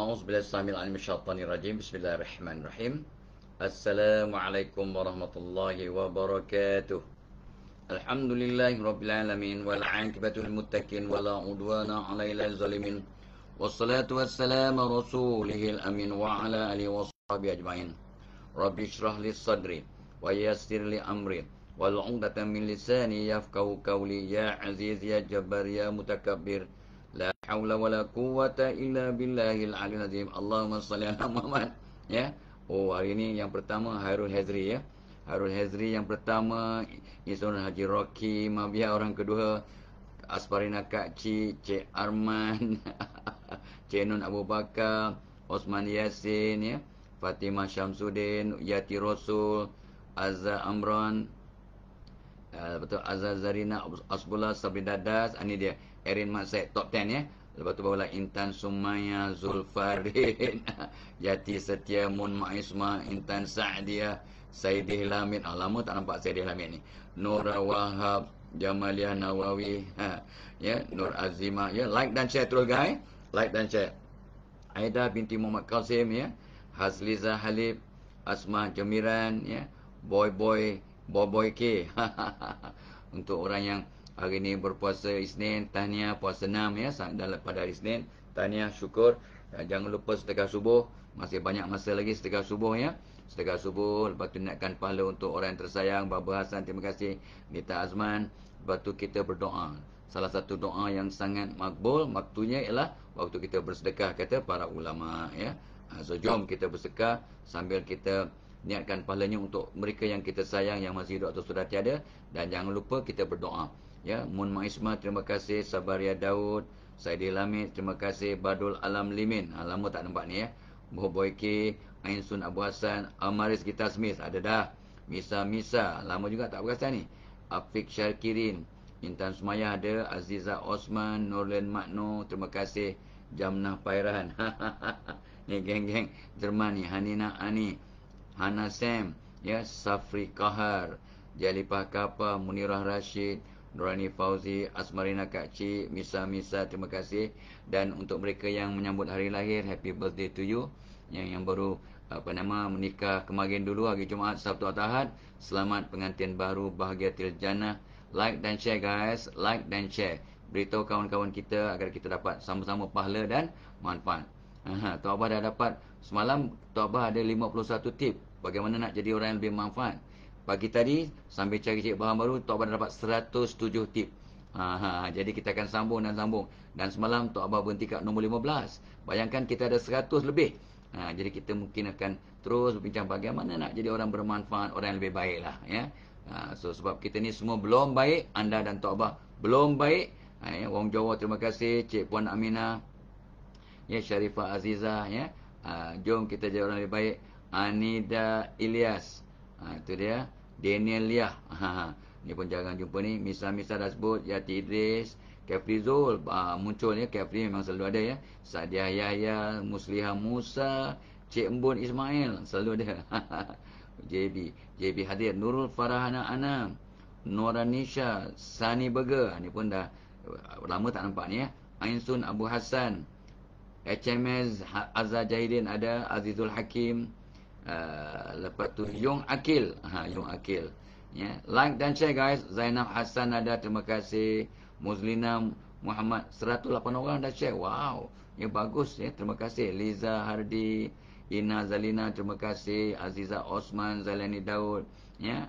أعوذ بالله السميع العليم من الشيطان الرجيم. بسم الله الرحمن الرحيم. السلام عليكم ورحمة الله وبركاته. الحمد لله رب العالمين والعاقبة للمتقين ولا عدوان على الظالمين. والصلاة والسلام على رسوله الأمين وعلى آله وصحبه أجمعين. رب اشرح لي صدري ويسر لي أمري والعقدة من لساني يفقهوا قولي. يا عزيز يا جبار يا متكبر la haula wala quwata illa billahil aliyil azim. Allahumma salli ala Muhammad. Ya. Oh, hari ini yang pertama Hairul Hazri ya. Hairul Hazri yang pertama, Ismail Haji Rocky Mabiah orang kedua, Asparina Kak Cik Arman, Cik Nun Abu Bakar, Osman Yasin ya, Fatimah Syamsuddin, Yati Rasul, Azza Amran, betul, Azaz Zarina Asbullah Sabri Dadas. Ini dia Erin Mat Said top 10 ya. Lepas tu barulah Intan Sumaya Zulfarin Yati Setia Mun Maisma, Intan Sa'diyah, Saidih Lamid. Lama tak nampak Saidih Lamid ni. Nura Wahab, Jamaliah Nawawi ya, Nur Azimah ya. Like dan share terus guys. Like dan share. Aida binti Muhammad Qasim ya, Hazliza Halib, Asma Jamiran ya, Boy K. Untuk orang yang hari ini berpuasa Isnin, tahniah puasa 6 ya, pada hari Isnin. Tahniah, syukur. Jangan lupa sedekah subuh. Masih banyak masa lagi sedekah subuh ya. Sedekah subuh, lepas tu naikkan pahala untuk orang yang tersayang. Baba Hasan, terima kasih. Nita Azman. Lepas tu kita berdoa. Salah satu doa yang sangat makbul, waktunya ialah waktu kita bersedekah, kata para ulama ya. So jom kita bersedekah sambil kita niatkan pahalanya untuk mereka yang kita sayang, yang masih hidup atau sudah tiada. Dan jangan lupa kita berdoa ya. Mun Maisma, terima kasih. Sabaria Daud, Saidi Lamid, terima kasih. Badul Alam Limin, lama tak nampak ni ya. Boy K, Ain Sun Abu Hassan, Amaris Gita Smith, ada dah. Misa, lama juga tak perasan ni. Afiq Syarkirin, Intan Sumaya ada. Aziza Osman, Nurlen Makno, terima kasih. Jamnah Pairan ni geng-geng Jerman ni. Hanina Ani, Hana Sam ya, Safri Kahar, Jalipah Kapa, Munirah Rashid, Nurani Fauzi, Asmarina Kak Cik, Misa, terima kasih. Dan untuk mereka yang menyambut hari lahir, happy birthday to you. Yang baru menikah kemarin dulu, hari Jumaat, Sabtu atau Ahad, selamat pengantin baru, bahagiatil jannah. Like dan share guys, like dan share. Beritahu kawan-kawan kita agar kita dapat sama-sama pahala dan manfaat. Tok Abah dah dapat semalam. Tok Abah ada 51 tip bagaimana nak jadi orang yang lebih manfaat. Pagi tadi sambil cari bahan baru, Tok Abah dah dapat 107 tip. Jadi kita akan sambung. Dan semalam Tok Abah berhenti kat nombor 15. Bayangkan kita ada 100 lebih. Jadi kita mungkin akan terus berbincang bagaimana nak jadi orang bermanfaat, orang yang lebih baik lah ya. So sebab kita ni semua belum baik, anda dan Tok Abah belum baik. Wong Jawa, terima kasih. Cik Puan Aminah ya, Syarifah Azizah ya. Jom kita jadi orang lebih baik. Anida Ilyas, itu dia. Daniel Liah, ni pun jarang jumpa ni. Misa dah sebut. Yati Idris, Kefri Zul, muncul ya. Kefri memang selalu ada ya. Sadiah Yahya, Musliha Musa, Cik Embun Ismail, selalu ada. JB hadir. Nurul Farahana Anam, Noranisha, Sani Burger, ni pun dah lama tak nampak ni ya. Ainsun Abu Hassan, HMS Azza Jahidin ada. Azizul Hakim, lepas tu Yung Akil, Yung Akil ya. Like dan share guys. Zainab Hassan ada, terima kasih. Muzlina Muhammad, 108 orang dah share. Wow ya, bagus ya, terima kasih. Liza Hardi, Ina Zalina, terima kasih. Aziza Osman, Zalani Daud ya.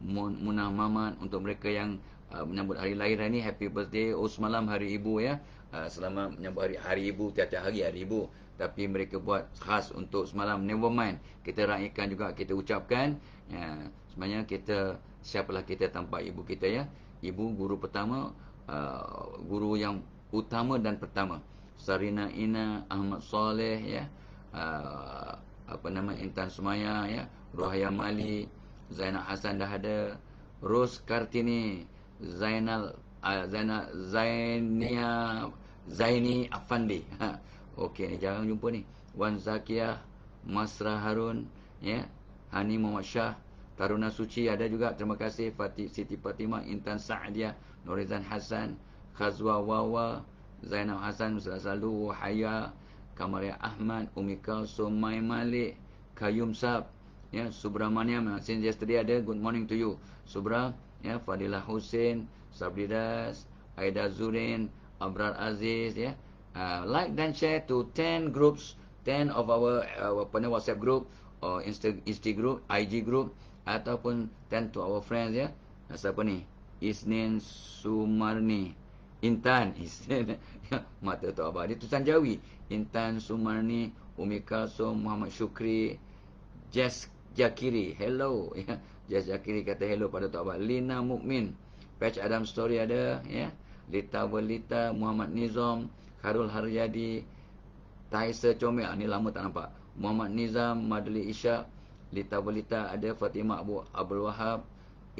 Munah Mamat. Untuk mereka yang menyambut hari lahir ni, happy birthday. Oh, semalam hari ibu ya. Selamat menyambut hari ibu. Tiap-tiap hari ibu, tapi mereka buat khas untuk semalam. Never mind, kita raikan juga, kita ucapkan ya. Sebenarnya kita, siapalah kita tanpa ibu kita ya. Ibu guru pertama, guru yang utama dan pertama. Sarina Ina, Ahmad Soleh ya, Intan Sumaya ya, Ruhaya Mali, Zainal Hasan dah ada. Ros Kartini, Zaini Afandi. Okey, ni jarang jumpa ni. Wan Zakiah, Masra Harun ya, Hani Muhammad Shah, Taruna Suci ada juga, terima kasih. Siti Fatimah, Intan Sa'diyah, Nurizan Hasan, Khazwa Wawa, Zainal Hasan, selalu Haya, Kamaria Ahmad, Umi Kalsum, Mai Malik, Kayum Sab, ya, Subramaniam, since yesterday ada, good morning to you. Subra, ya, Fadilah Hussein, Sabridas, Aida Zurin, Abrar Aziz, ya. Like dan share to 10 groups, 10 of our WhatsApp group, or Insta group, IG group, ataupun 10 to our friends, ya. Siapa ni? Isnin Sumarni, Intan, Isnin, mata tu abah. Dia tulisan Jawi. Intan Sumarni, Umi Kalsum, Muhammad Syukri, Jess Jakiri, hello. Ya. Jess Jakiri kata hello pada Tok Abah. Lina Mukmin, Patch Adam Story ada, ya. Lita Belita, Muhammad Nizam, Kharul Haryadi, Taisa Comel, ni lama tak nampak. Muhammad Nizam, Madli Isyak, Lita Belita ada, Fatimah Abdul Wahab,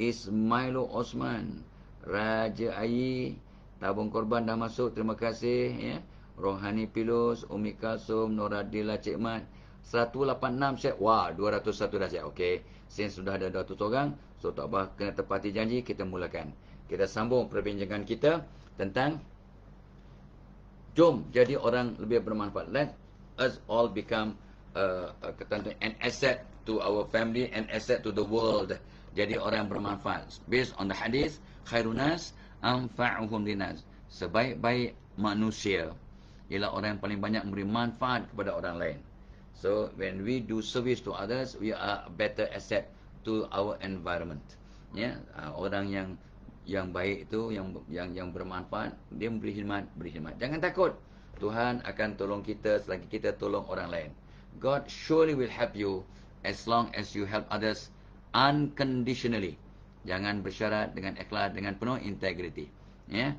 Ismailu Osman, Raja Ayi, tabung korban dah masuk, terima kasih, ya. Rohani Pilus, Umi Kalsum, Noradila Cik Mat, 186 set. Wah, 201 dah set. Okey, since sudah ada 200 orang, so Tok Abah kena tepati janji, kita mulakan. Kita sambung perbincangan kita tentang jom jadi orang lebih bermanfaat. Let us all become an asset to our family, an asset to the world. Jadi orang yang bermanfaat. Based on the hadis, khairunas anfa'uhum linas. Sebaik-baik manusia ialah orang yang paling banyak memberi manfaat kepada orang lain. So when we do service to others, we are a better asset to our environment. Ya, orang yang baik itu, yang bermanfaat, dia beri khidmat. Jangan takut. Tuhan akan tolong kita selagi kita tolong orang lain. God surely will help you as long as you help others unconditionally. Jangan bersyarat, dengan ikhlas, dengan penuh integrity. Ya.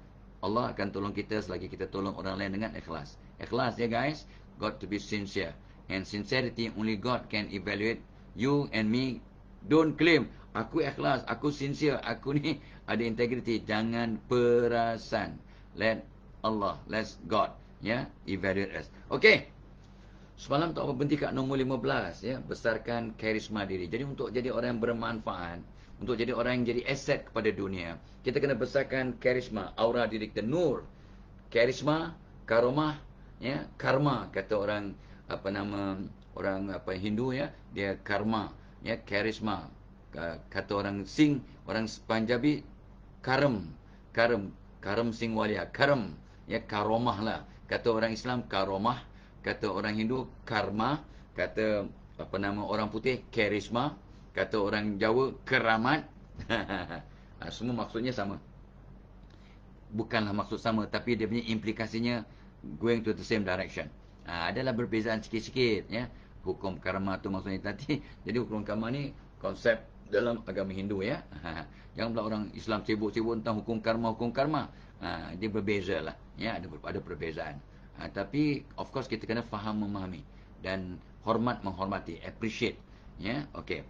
Allah akan tolong kita selagi kita tolong orang lain dengan ikhlas. Ikhlas, ya guys. Got to be sincere. And sincerity, only God can evaluate you and me. Don't claim, aku ikhlas, aku sincere, aku ni ada integrity. Jangan perasan. Let Allah, let God, ya, evaluate us. Okay. Semalam Tok Abah berhenti kat nombor 15, ya. Besarkan karisma diri. Jadi untuk jadi orang yang bermanfaat, untuk jadi orang yang jadi aset kepada dunia, kita kena besarkan karisma, aura diri kita, nur. Karisma, karomah, ya, karma kata orang orang Hindu, ya, dia karma, ya, karisma. Kata orang Sing, orang Punjabi, karam Sing Walia, karam, ya, karomah lah. Kata orang Islam karomah, kata orang Hindu karma, kata orang putih karisma, kata orang Jawa keramat. Semua maksudnya sama. Bukanlah maksud sama, tapi dia punya implikasinya going to the same direction. Adalah berbezaan sikit-sikit, ya. Hukum karma tu maksudnya nanti. Jadi hukum karma ni konsep dalam agama Hindu, ya. Jangan pula orang Islam sibuk-sibuk tentang hukum karma. Dia berbeza lah, ya. Ada perbezaan. Tapi of course kita kena faham, memahami, dan hormat menghormati, appreciate, ya. Okey.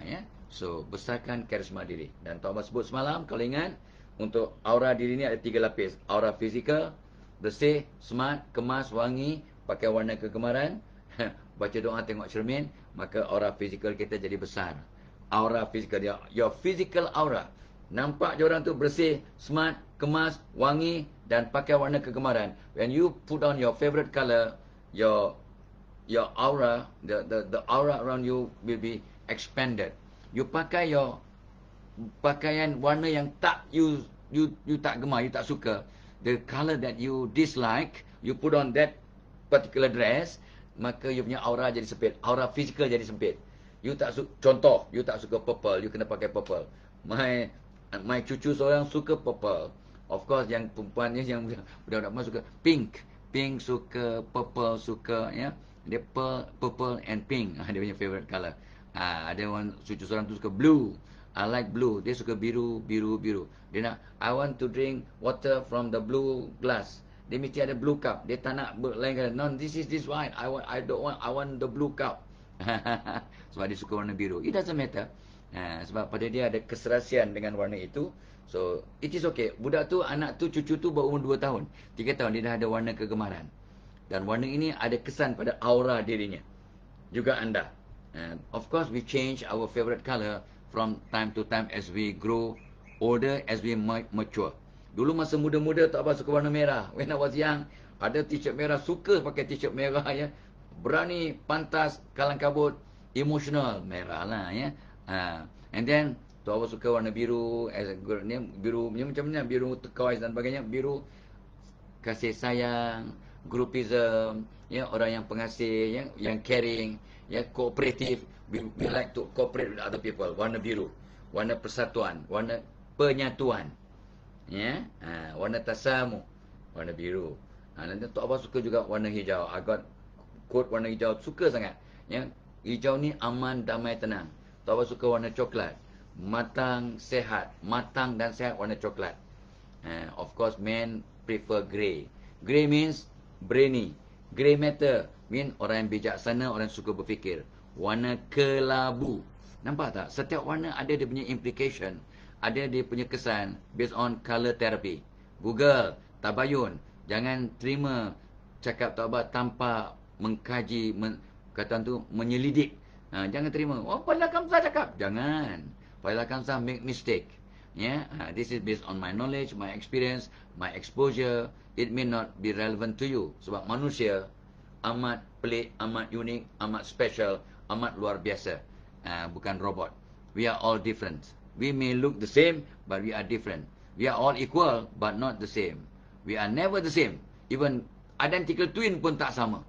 Ya. So besarkan karisma diri. Dan Tok Abah sebut semalam, kalau ingat, untuk aura diri ni ada 3 lapis. Aura fizikal, bersih, smart, kemas, wangi, pakai warna kegemaran, baca doa, tengok cermin, maka aura fizikal kita jadi besar. Aura fizikal dia, your physical aura. Nampak je orang tu bersih, smart, kemas, wangi dan pakai warna kegemaran. When you put on your favorite color, your aura, the aura around you will be expanded. You pakai your pakaian warna yang tak you tak gemar, you tak suka, the color that you dislike, you put on that particular dress, maka you punya aura jadi sempit, aura fizikal jadi sempit. You tak suka, contoh, you tak suka purple, you kena pakai purple. My cucu seorang suka purple. Of course yang perempuan ni, yang budak-budak suka pink, suka purple, suka, ya. Dia purple and pink, dia punya favorite color. Ada orang cucu seorang tu suka blue. I like blue. Dia suka biru. Dia nak, I want to drink water from the blue glass. Dia mesti ada blue cup. Dia tak nak lain kali. No, this white. I want the blue cup. Sebab dia suka warna biru. It doesn't matter. Sebab pada dia ada keserasian dengan warna itu. So, it is okay. Budak tu, anak tu, cucu tu berumur 2 tahun. 3 tahun, dia dah ada warna kegemaran. Dan warna ini ada kesan pada aura dirinya. Juga anda. Of course, we change our favorite color from time to time as we grow older, as we mature. Dulu masa muda-muda Tok Abah suka warna merah. When I was young, Ada t-shirt merah, suka pakai t-shirt merah ya. Berani, pantas, kalang kabut, emotional, merah lah ya. And then Tok Abah suka warna biru, ni biru ni macam mana? Biru turquoise dan sebagainya. Biru kasih sayang, groupism, ya, orang yang pengasih, yang caring, ya, cooperative. We like to cooperate with other people. Warna biru, warna persatuan, warna penyatuan, ya, warna tasamu, warna biru. Nanti Tok Abah suka juga warna hijau. Agak kod warna hijau, suka sangat. Ya, hijau ni aman, damai, tenang. Tok Abah suka warna coklat, matang, sehat, matang dan sehat warna coklat. Of course, men prefer grey. Grey means brainy. Grey matter mean orang yang bijaksana, orang yang suka berfikir. Warna kelabu. Nampak tak? Setiap warna ada dia punya implication. Ada dia punya kesan based on color therapy. Google, tabayun. Jangan terima cakap Tok Abah tanpa mengkaji, kata tu menyelidik. Jangan terima. Oh, Failah Kamsah cakap. Jangan. Failah Kamsah make mistake. Yeah, this is based on my knowledge, my experience, my exposure. It may not be relevant to you. Sebab manusia amat pelik, amat unik, amat special, amat luar biasa. Bukan robot. We are all different. We may look the same, but we are different. We are all equal, but not the same. We are never the same. Even identical twin pun tak sama.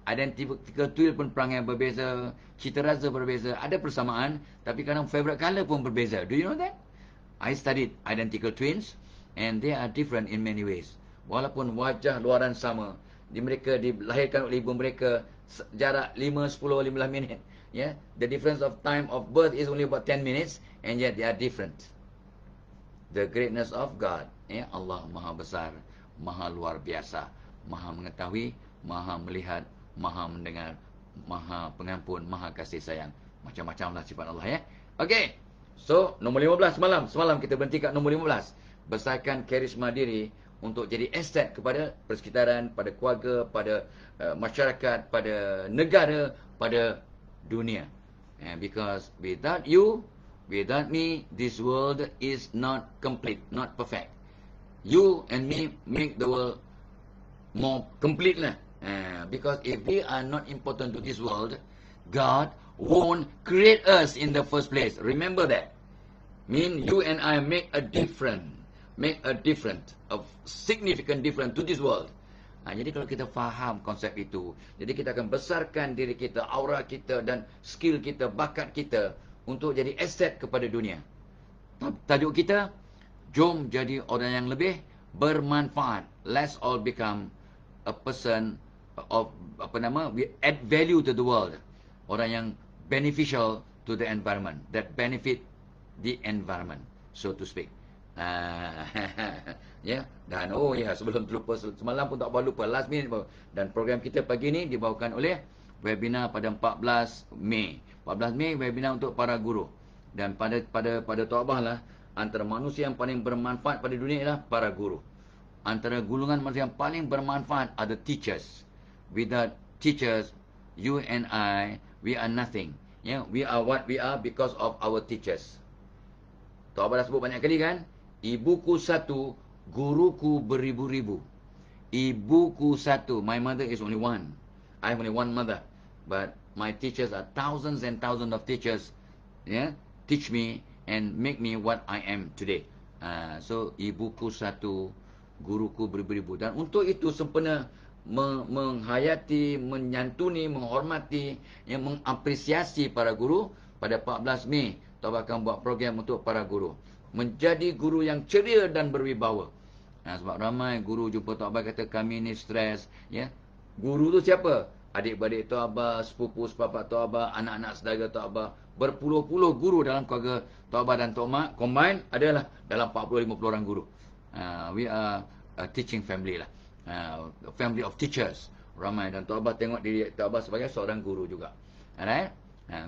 Identical twin pun perangai berbeza, cita rasa berbeza. Ada persamaan, tapi kadang favorite color pun berbeza. Do you know that? I studied identical twins and they are different in many ways. Walaupun wajah luaran sama, mereka dilahirkan oleh ibu mereka jarak 5, 10, 15 minit. Yeah, the difference of time of birth is only about 10 minutes and yet they are different. The greatness of God, Allah Maha Besar, Maha Luar Biasa, Maha Mengetahui, Maha Melihat, Maha Mendengar, Maha Pengampun, Maha Kasih Sayang. Macam-macamlah sifat Allah ya. Okey. So, nombor 15 semalam kita berhenti kat nombor 15. Besarkan karisma diri untuk jadi aset kepada persekitaran, pada keluarga, pada masyarakat, pada negara, pada dunia. Because without you, without me, this world is not complete, not perfect. You and me make the world more complete lah. Because if we are not important to this world, God won't create us in the first place. Remember that. Mean you and I make a difference, a significant difference to this world. Jadi kalau kita faham konsep itu, jadi kita akan besarkan diri kita, aura kita dan skill kita, bakat kita untuk jadi aset kepada dunia. Tajuk kita, jom jadi orang yang lebih bermanfaat. Let's all become a person of we add value to the world. Orang yang beneficial to the environment, that benefit the environment, so to speak. Ya, dan sebelum terlupa, semalam pun tak boleh lupa, last minute pun. Dan program kita pagi ni dibawakan oleh webinar pada 14 Mei. 14 Mei webinar untuk para guru. Dan pada Tok Abah lah, antara manusia yang paling bermanfaat pada dunia ialah para guru. Antara golongan manusia yang paling bermanfaat ada teachers. Without teachers, you and I, we are nothing. Yeah, we are what we are because of our teachers. Tok Abah dah sebut banyak kali kan? Ibuku satu, guruku beribu-ribu. Ibuku satu. My mother is only one. I have only one mother. But my teachers are thousands and thousands of teachers. Yeah, teach me and make me what I am today. So, ibuku satu, guruku beribu-ribu. Dan untuk itu sempena menghayati, menyantuni, menghormati, mengapresiasi para guru. Pada 14 Mei, Tok Abah akan buat program untuk para guru. Menjadi guru yang ceria dan berwibawa. Sebab ramai guru jumpa Tok Abah kata kami ni stres. Ya. Guru tu siapa? Adik-beradik Tok Abah, sepupu sepapak Tok Abah, anak-anak saudara Tok Abah. Berpuluh-puluh guru dalam keluarga Tok Abah dan Tok Mak combine adalah dalam 40-50 orang guru. We are a teaching family lah. Family of teachers. Ramai. Dan Tok Abah tengok diri Tok Abah sebagai seorang guru juga. Alright?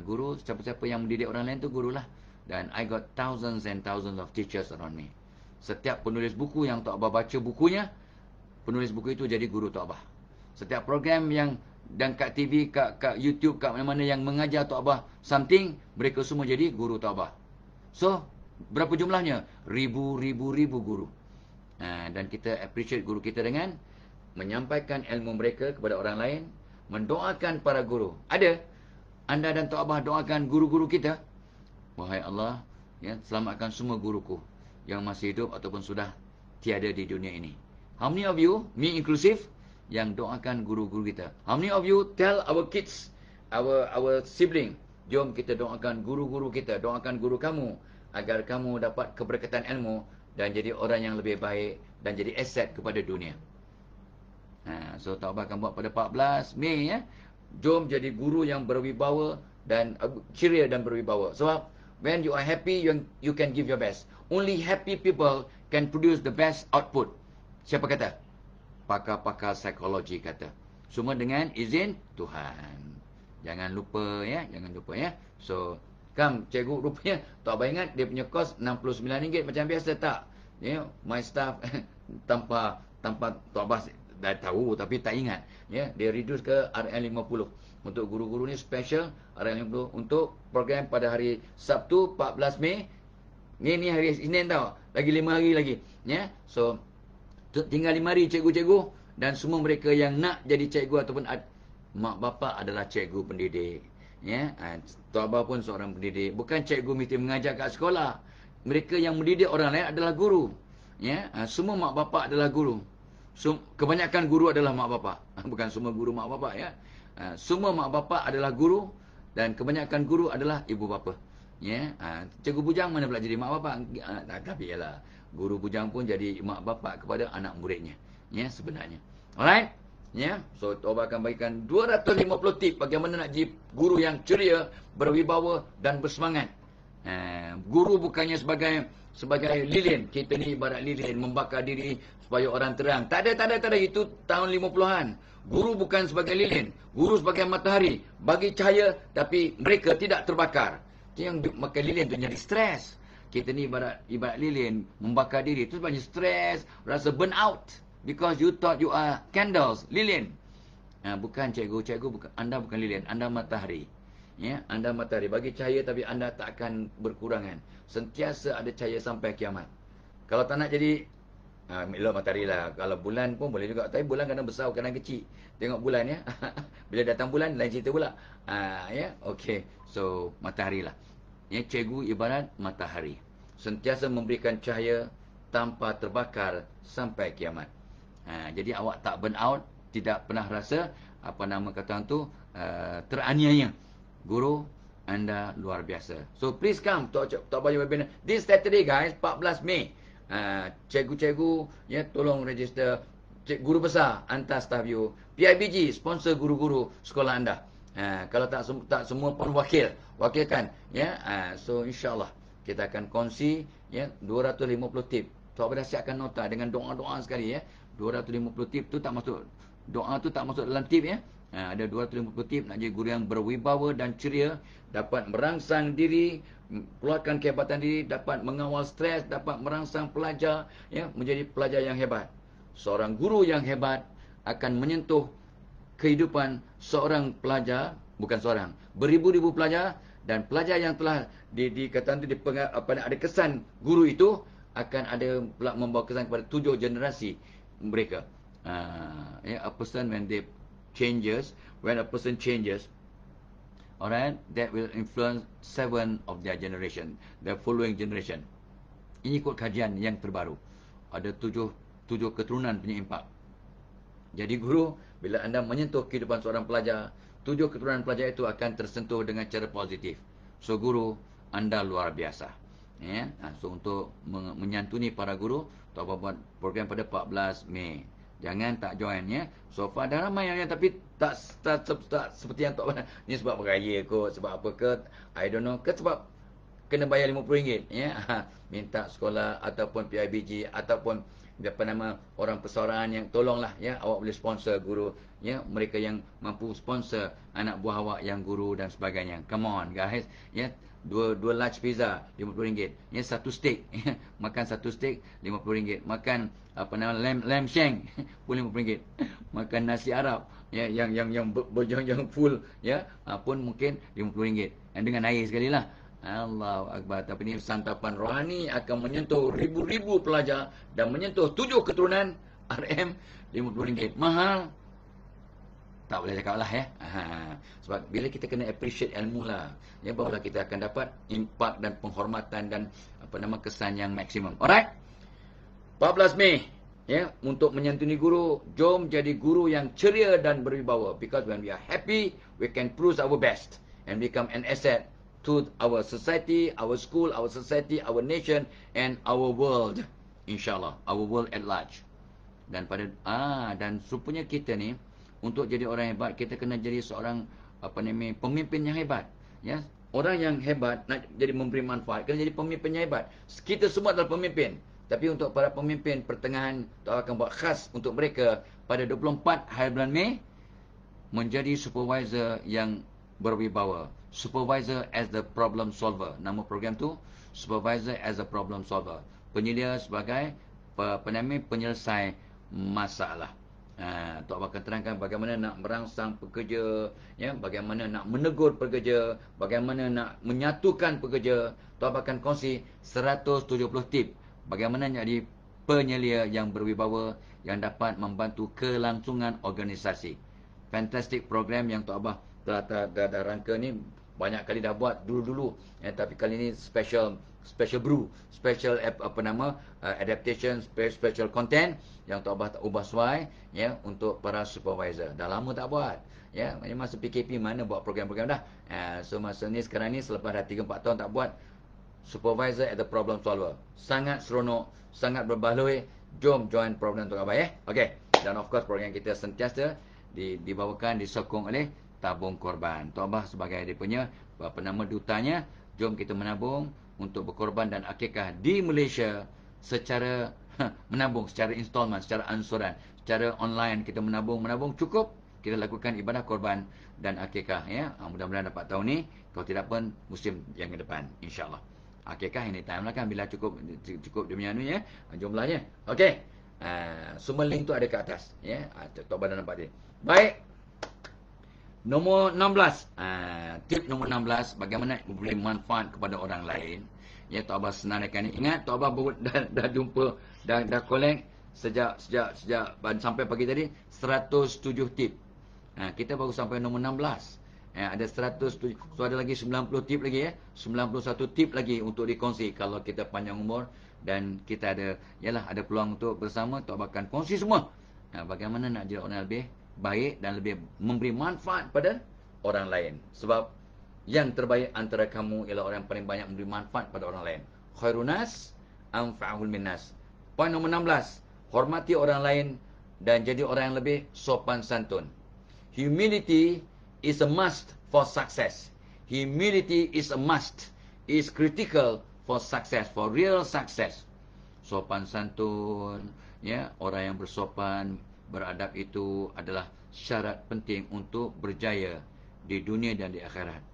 Guru, siapa-siapa yang mendidik orang lain tu gurulah. Dan I got thousands and thousands of teachers around me. Setiap penulis buku yang Tok Abah baca bukunya, penulis buku itu jadi guru Tok Abah. Setiap program yang dan kat TV, kat YouTube, kat mana-mana yang mengajar Tok Abah something, mereka semua jadi guru Tok Abah. So, berapa jumlahnya? Ribu guru. Dan kita appreciate guru kita dengan menyampaikan ilmu mereka kepada orang lain, mendoakan para guru. Ada? Anda dan Tok Abah doakan guru-guru kita? Wahai Allah, ya, selamatkan semua guruku yang masih hidup ataupun sudah tiada di dunia ini. How many of you, me inclusive, yang doakan guru-guru kita? How many of you tell our kids, our sibling, jom kita doakan guru-guru kita, doakan guru kamu, agar kamu dapat keberkatan ilmu dan jadi orang yang lebih baik dan jadi aset kepada dunia. So Tok Abah akan buat pada 14 Mei ya. Jom jadi guru yang berwibawa dan ceria dan berwibawa. Sebab when you are happy, you can give your best. Only happy people can produce the best output. Siapa kata? Pakar-pakar psikologi kata. Semua dengan izin Tuhan. Jangan lupa ya, jangan lupa ya. So, cikgu rupanya Tok Abah ingat dia punya kos RM69 macam biasa tak? Ya, my staff tanpa Tok Abah dah tahu tapi tak ingat ya, dia reduce ke RM50 untuk guru-guru ni special RM50 untuk program pada hari Sabtu 14 Mei. Ni hari Isnin tau, lagi 5 hari lagi ya. So tinggal 5 hari cikgu-cikgu dan semua mereka yang nak jadi cikgu ataupun mak bapak adalah cikgu pendidik ya. Tok Abah pun seorang pendidik, bukan cikgu mesti mengajar kat sekolah. Mereka yang mendidik orang lain adalah guru ya. Semua mak bapak adalah guru. Kebanyakan guru adalah mak bapak. Bukan semua guru mak bapak ya. Semua mak bapak adalah guru dan kebanyakan guru adalah ibu bapa. Ya. Cikgu bujang mana pula jadi mak bapak? Tapi ialah guru bujang pun jadi mak bapak kepada anak muridnya. Ya, sebenarnya. Alright? Ya. So Tok Abah akan bagikan 250 tip bagaimana nak jadi guru yang ceria, berwibawa dan bersemangat. Guru bukannya sebagai lilin. Kita ni ibarat lilin membakar diri supaya orang terang. Tak ada. Itu tahun 50-an. Guru bukan sebagai lilin. Guru sebagai matahari. Bagi cahaya tapi mereka tidak terbakar. Yang makan lilin tu jadi stres. Kita ni ibarat lilin membakar diri. Itu sebabnya stres, rasa burn out. Because you thought you are candles, lilin. Bukan cikgu. Anda bukan lilin. Anda matahari. Ya, anda matahari bagi cahaya tapi anda tak akan berkurangan. Sentiasa ada cahaya sampai kiamat. Kalau tak nak jadi elok matahari lah. Kalau bulan pun boleh juga. Tapi bulan kadang besar, kadang kecil. Tengok bulan ya. Bila datang bulan lain cerita pula. Ya, okey. So matahari lah. Ya, cikgu ibarat matahari. Sentiasa memberikan cahaya tanpa terbakar sampai kiamat. Jadi awak tak burn out, tidak pernah rasa teraniaya. Guru anda luar biasa. So please come Tok Abah webinar this Saturday guys, 14 Mei. Cikgu-cikgu ya, tolong register. Guru besar hantar staff you. PIBG sponsor guru-guru sekolah anda. Kalau tak semua pun wakilkan ya. So insyaallah kita akan kongsi ya 250 tip. Tok Abah dah siapkan nota dengan doa-doa sekali ya. 250 tip tu tak masuk, doa tu tak masuk dalam tip ya. Ada 250 tip nak jadi guru yang berwibawa dan ceria, dapat merangsang diri, keluarkan kehebatan diri, dapat mengawal stres, dapat merangsang pelajar ya, menjadi pelajar yang hebat. Seorang guru yang hebat akan menyentuh kehidupan seorang pelajar, bukan seorang, beribu-ribu pelajar, dan pelajar yang telah dikatakan ada kesan guru itu akan ada pula membawa kesan kepada 7 generasi mereka. A person when a person changes, alright, that will influence 7 of their generation, the following generation. Ini ikut kajian yang terbaru. Ada 7 keturunan punya impak. Jadi guru, bila anda menyentuh kehidupan seorang pelajar, 7 keturunan pelajar itu akan tersentuh dengan cara positif. So guru, anda luar biasa. Ya, so untuk menyantuni para guru, Tok Abah buat program pada 14 Mei. Jangan tak join ya. So far dah ramai yang tapi tak seperti yang Tok Abah. Ni sebab beraya kot, sebab apa ke? I don't know. Ke sebab kena bayar RM50 ya. Minta sekolah ataupun PIBG ataupun orang perseorangan yang tolonglah ya, awak boleh sponsor guru ya, mereka yang mampu sponsor anak buah awak yang guru dan sebagainya. Come on guys ya. Dua large pizza RM50 ya, satu steak makan satu steak RM50, makan lamb shank pun RM50, makan nasi Arab ya yang full ya pun mungkin RM50, dan dengan air sekali lah. Allahu Akbar. Tapi ini santapan rohani akan menyentuh ribu-ribu pelajar dan menyentuh 7 keturunan RM RM50. Mahal? Tak boleh cakap lah ya. Sebab bila kita kena appreciate ilmu lah, ya, barulah kita akan dapat impak dan penghormatan dan kesan yang maksimum. Alright? 14 Mei, ya, untuk menyantuni guru, jom jadi guru yang ceria dan berwibawa. Because when we are happy, we can prove our best and become an asset to our society, our school, our society, our nation and our world. InsyaAllah, our world at large. Dan dan rupanya kita ni, untuk jadi orang hebat, kita kena jadi seorang pemimpin yang hebat. Ya, orang yang hebat nak jadi memberi manfaat, kena jadi pemimpin yang hebat. Kita semua adalah pemimpin. Tapi untuk para pemimpin pertengahan, kita akan buat khas untuk mereka pada 24 hari bulan Mei, menjadi supervisor yang berwibawa. Supervisor as the problem solver. Nama program tu, supervisor as a problem solver. Penyelia sebagai penyelesai masalah. Tok Abah akan terangkan bagaimana nak merangsang pekerja, ya, bagaimana nak menegur pekerja, bagaimana nak menyatukan pekerja. Tok Abah akan kongsi 170 tip bagaimana jadi penyelia yang berwibawa yang dapat membantu kelangsungan organisasi. Fantastic program yang Tok Abah dah rangka ni, banyak kali dah buat dulu-dulu, ya, tapi kali ni special brew, special adaptation, special content yang Tok Abah tak ubah suai, ya, untuk para supervisor. Dah lama tak buat, ya, masa PKP mana buat program-program dah. So masa ni sekarang ni selepas dah 3-4 tahun tak buat, supervisor as the problem solver. Sangat seronok, sangat berbaloi. Jom join program Tok Abah, ya. Okey. Dan of course program kita sentiasa dibawakan, disokong oleh tabung korban. Tok Abah sebagai dia punya dutanya, jom kita menabung untuk berkorban dan akikah di Malaysia secara menabung, secara installment, secara ansuran, secara online kita menabung cukup, kita lakukan ibadah korban dan akikah, ya. Mudah-mudahan dapat tahun ni, kalau tidak pun musim yang ke depan, insya-Allah. Akikah anytime lah kan, bila cukup dia punya ya, jumlahnya. Okey. Semua link tu ada ke atas, ya. Tok Abah dah nampak dia. Baik. Nombor 16. Tip nombor 16, bagaimana memberi manfaat kepada orang lain. Ya, Tok Abah senaraikan ni. Ingat, Tok Abah dah jumpa, dah collect sejak sampai pagi tadi 107 tip. Kita baru sampai nombor 16. Ada 107, so ada lagi 90 tip lagi, ya. 91 tip lagi untuk dikongsi kalau kita panjang umur dan kita ada peluang untuk bersama. Tok Abah akan kongsi semua. Bagaimana nak jadi orang lebih baik dan lebih memberi manfaat pada orang lain. Sebab yang terbaik antara kamu ialah orang yang paling banyak memberi manfaat pada orang lain. Khairunas anfa'ul minnas. Poin nombor 16, hormati orang lain dan jadi orang yang lebih sopan santun. Humility is a must for success. Humility is a must, is critical for success, for real success. Sopan santun, ya, orang yang bersopan, beradab itu adalah syarat penting untuk berjaya di dunia dan di akhirat.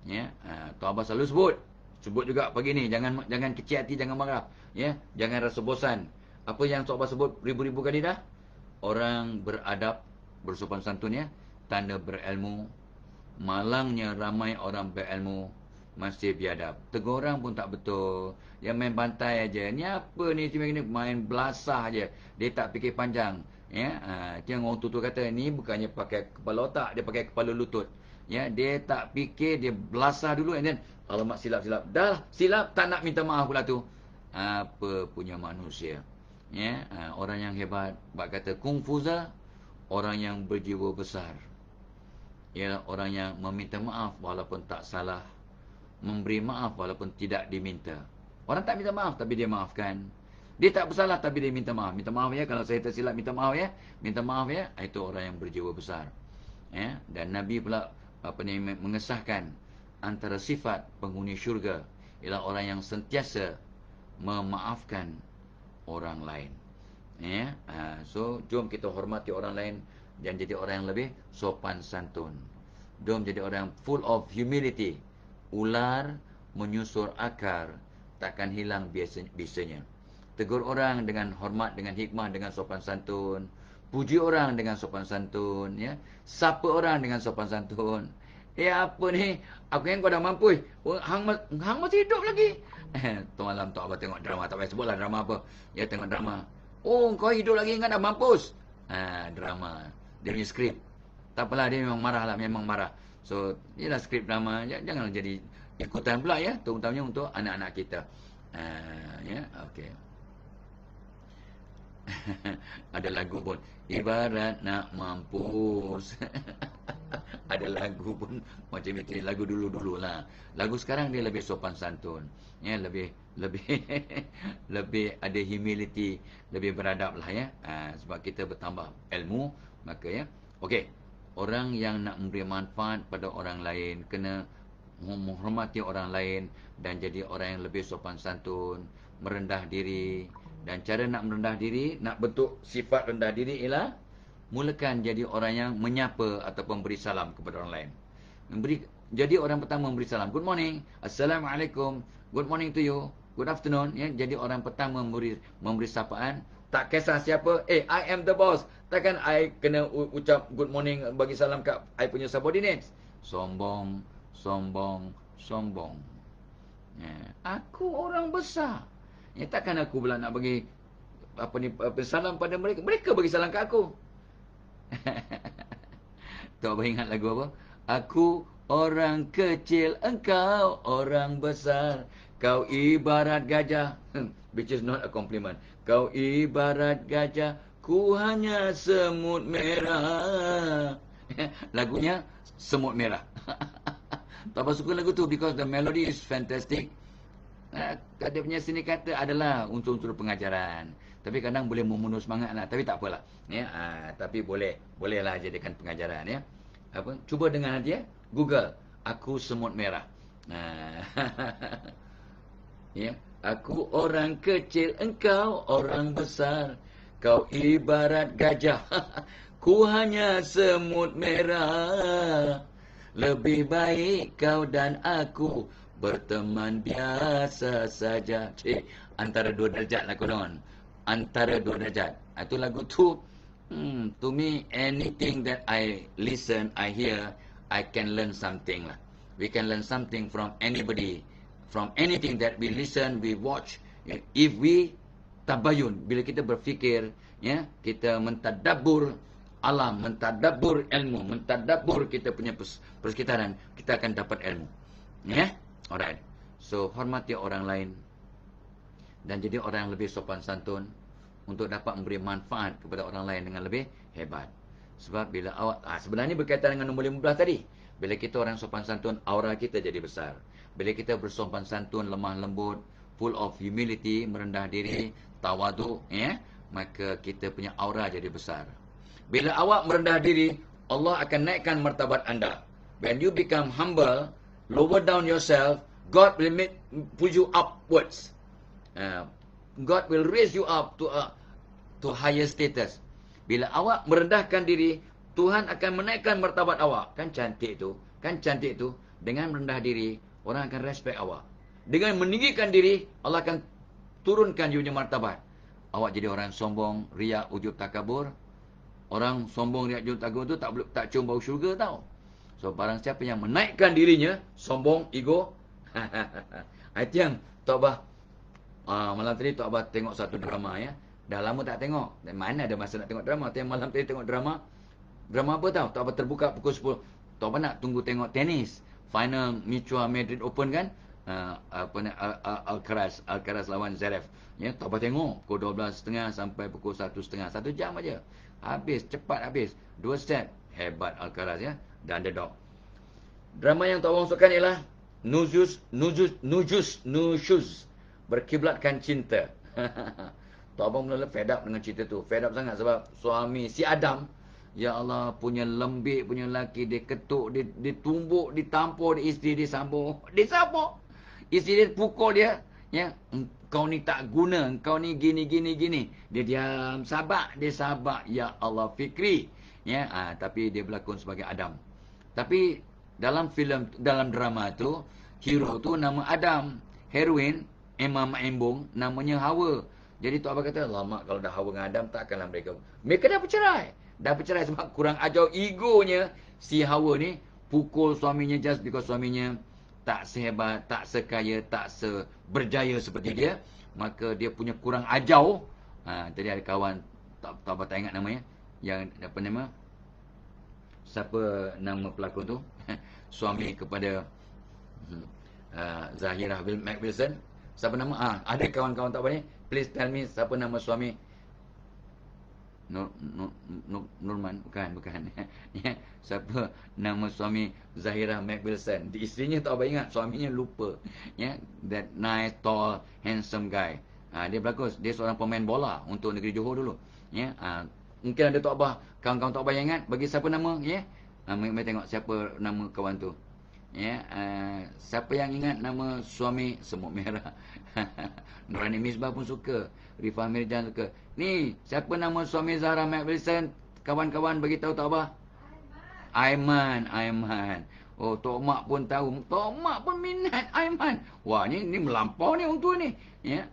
Ya, Tok Abah selalu sebut juga pagi ni, jangan kecil hati, jangan marah, ya, jangan rasa bosan. Apa yang Tok Abah sebut ribu-ribu kali dah? Orang beradab, bersopan santun, ya, tanda berilmu. Malangnya ramai orang berilmu masih biadab. Tegur orang pun tak betul. Dia main bantai aja. Ni apa ni, cuma ni main belasah aja. Dia tak fikir panjang. Ya, yang orang tutur kata ni bukannya pakai kepala otak, dia pakai kepala lutut. Ya, dia tak fikir, dia belasah dulu and then alamak silap. Dah silap tak nak minta maaf pula tu. Apa punya manusia. Ya, orang yang hebat bak kata kungfuza, orang yang berjiwa besar. Ya, orang yang meminta maaf walaupun tak salah, memberi maaf walaupun tidak diminta. Orang tak minta maaf tapi dia maafkan. Dia tak bersalah tapi dia minta maaf. Minta maaf, ya, kalau saya tersilap minta maaf, ya. Minta maaf, ya. Itu orang yang berjiwa besar. Ya, dan Nabi pula mengesahkan antara sifat penghuni syurga ialah orang yang sentiasa memaafkan orang lain. Ya, so jom kita hormati orang lain dan jadi orang yang lebih sopan santun. Jom jadi orang yang full of humility. Ular menyusur akar takkan hilang biasanya. Tegur orang dengan hormat, dengan hikmah, dengan sopan santun. Puji orang dengan sopan santun, ya. Sapa orang dengan sopan santun. Apa ni? Aku yang kau dah mampu. Hang masih hidup lagi. Tu malam Tok Abah tengok drama, tak payah sebutlah drama apa. Ya, tengok drama. Oh, kau hidup lagi ingat dah mampus. Drama. Dia punya skrip. Tak apalah, dia memang marah lah, memang marah. So, inilah skrip drama. Janganlah jadi ikutan pula ya, terutamanya untuk anak-anak kita. Ya, okey. Ada lagu pun, ibarat nak mampus. Ada lagu pun macam itu, lagu dulu-dulu lah. Lagu sekarang dia lebih sopan santun. Ya, lebih lebih ada humility, lebih beradab lah ya. Sebab kita bertambah ilmu, maka ya. Okey. Orang yang nak memberi manfaat pada orang lain kena menghormati orang lain dan jadi orang yang lebih sopan santun, merendah diri. Dan cara nak merendah diri, nak bentuk sifat rendah diri ialah mulakan jadi orang yang menyapa ataupun beri salam kepada orang lain. Jadi orang pertama memberi salam. Good morning. Assalamualaikum. Good morning to you. Good afternoon. Ya, jadi orang pertama memberi sapaan. Tak kisah siapa. I am the boss. Takkan I kena ucap good morning bagi salam kat I punya subordinates. Sombong, sombong, sombong. Ya, aku orang besar. Ya, takkan aku pula nak bagi salam pada mereka. Mereka bagi salam kat aku. Tak apa ingat lagu apa? Aku orang kecil, engkau orang besar. Kau ibarat gajah. Which is not a compliment. Kau ibarat gajah, ku hanya semut merah. Lagunya Semut Merah. Tak apa suka lagu tu because the melody is fantastic. Dia punya sini kata adalah unsur-unsur pengajaran. Tapi kadang boleh membunuh semangat lah. Tapi tak apalah. Ya, tapi bolehlah jadikan pengajaran ya. Cuba dengar nanti ya. Google. Aku semut merah. Ya. Aku orang kecil, engkau orang besar. Kau ibarat gajah. Ku hanya semut merah. Lebih baik kau dan aku berteman biasa saja. Antara 2 derajat lah kawan. Antara 2 derajat. Itu lagu tu. To me, anything that I listen, I hear, I can learn something lah. We can learn something from anybody. From anything that we listen, we watch. If we tabayun, bila kita berfikir, ya, kita mentadabbur alam, mentadabbur ilmu, mentadabbur kita punya persekitaran, kita akan dapat ilmu. Ya? Alright. So, hormati orang lain dan jadi orang yang lebih sopan santun untuk dapat memberi manfaat kepada orang lain dengan lebih hebat. Sebab bila awak sebenarnya berkaitan dengan nombor 15 tadi. Bila kita orang sopan santun, aura kita jadi besar. Bila kita bersopan santun, lemah lembut, full of humility, merendah diri, tawadu, ya, maka kita punya aura jadi besar. Bila awak merendah diri, Allah akan naikkan martabat anda. When you become humble, lower down yourself, God will push you upwards. God will raise you up to higher status. Bila awak merendahkan diri, Tuhan akan menaikkan martabat awak. Kan cantik tu. Dengan merendah diri, orang akan respect awak. Dengan meninggikan diri, Allah akan turunkan you punya martabat. Awak jadi orang sombong, riak, ujub, takabur. Orang sombong, riak, ujub, takabur tu tak cium bau syurga tau. So barang siapa yang menaikkan dirinya, sombong, ego. Itu yang Tok Bah. Malam tadi Tok Bah tengok satu drama ya. Dah lama tak tengok. Mana ada masa nak tengok drama. Tapi malam tadi tengok drama. Drama apa tau? Tok Bah terbuka pukul 10. Tok Bah nak tunggu tengok tenis. Final Mutua Madrid Open kan. Alcaraz lawan Zverev. Ya, Tok Bah tengok pukul 12.30 sampai pukul 1.30. 1 jam aja. Habis, cepat habis. 2 set. Hebat Alcaraz ya. Dan underdog. Drama yang Tok Bah masukkan ialah Nushuz. Berkiblatkan cinta. Tok Bah mula-mula fed up dengan cerita tu. Fed up sangat sebab suami si Adam, ya Allah, punya lembik, punya lelaki, dia ketuk, dia tumbuk, ditampur isteri, dia sambung. Isteri dia pukul dia, ya, kau ni tak guna, kau ni gini. Dia diam, dia sabar, ya Allah, Fikri. Ya, tapi dia berlakon sebagai Adam. Tapi dalam drama tu, hero tu nama Adam, heroin Emma Embong namanya Hawa. Jadi Tok Bah kata, lama kalau dah Hawa dengan Adam, takkanlah mereka dah bercerai. Dah bercerai sebab kurang ajar egonya si Hawa ni pukul suaminya just because suaminya tak sehebat, tak sekaya, tak seberjaya seperti dia. Maka dia punya kurang ajar Tadi ada kawan tak ingat namanya, yang apa nama, siapa nama pelakon tu, suami kepada Zahirah Mac Wilson. Siapa nama? Ada kawan-kawan tak apa ni, please tell me siapa nama suami Nurman, bukan. Ya, siapa nama suami Zahirah Mac Wilson? Isterinya tak apa ingat, suaminya lupa. Ya, that nice, tall, handsome guy. Dia berlakon, dia seorang pemain bola untuk negeri Johor dulu. Ya, mungkin ada tak apa kawan-kawan tak apa yang ingat, bagi siapa nama, ya. Mari tengok siapa nama kawan tu. Ya, siapa yang ingat nama suami Semut Merah? Nurani Misbah pun suka, Rifah Mirjan suka. Ni, siapa nama suami Zahra Mac Wilson? Kawan-kawan bagi tahu tak apa? Aiman. Oh, Tok Mak pun tahu. Tok Mak pun minat Aiman. Wah, ni melampau ni orang tua ni. Ya,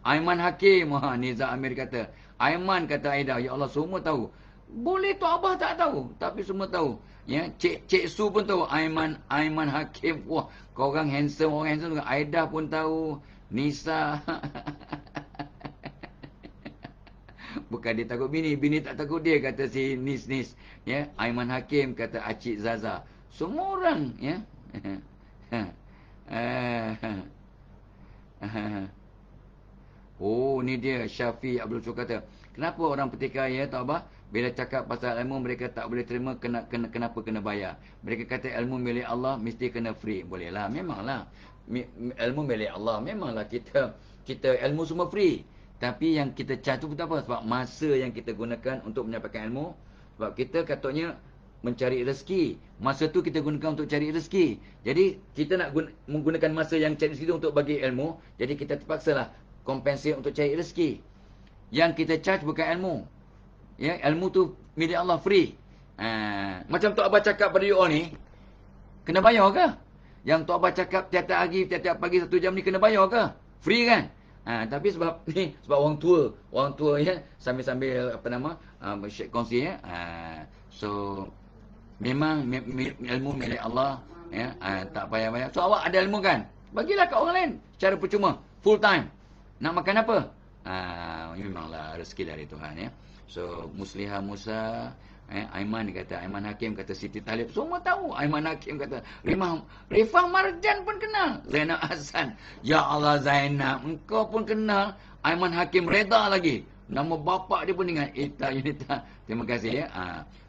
Aiman Hakim. Nizam Amir kata. Aiman kata Aida. Ya Allah, semua tahu. Boleh Tok Abah tak tahu, tapi semua tahu. Ya, Cik Su pun tahu. Aiman Hakim. Wah, kau orang handsome juga. Aida pun tahu. Nisa. Bukan dia takut bini tak takut dia, kata si Nis. Ya, Aiman Hakim kata Acik Zaza. Semua orang, ya. Oh, ni dia Syafi Abdul Syukur kata, kenapa orang pertikaian, tak apa, bila cakap pasal ilmu mereka tak boleh terima, kenapa kena bayar? Mereka kata ilmu milik Allah mesti kena free. Bolehlah, memanglah. Ilmu milik Allah, memanglah kita ilmu semua free. Tapi yang kita cari tu apa? Sebab masa yang kita gunakan untuk menyampaikan ilmu. Sebab kita katanya mencari rezeki. Masa tu kita gunakan untuk cari rezeki. Jadi kita nak menggunakan masa yang cari rezeki untuk bagi ilmu. Jadi kita terpaksalah compensate untuk cari rezeki. Yang kita charge bukan ilmu. Ya, ilmu tu milik Allah, free. Macam Tok Abah cakap pada you all ni, kena bayar ke? Yang Tok Abah cakap tiap-tiap pagi 1 jam ni kena bayar ke? Free kan? Tapi sebab orang tua ya, sambil apa nama, kongsi ya. So memang ilmu milik Allah ya, tak payah-payah. So awak ada ilmu kan? Bagilah kat orang lain secara percuma, full time. Nak makan apa? Memanglah rezeki dari Tuhan ya. So Muslihah Musa, Aiman kata, Aiman Hakim kata Siti Talib, semua tahu. Aiman Hakim kata Rifah Marjan pun kenal. Zainab Hasan, ya Allah Zainab, engkau pun kenal. Aiman Hakim reda lagi, nama bapak dia pun ingat, Ita Yunita. Terima kasih ya.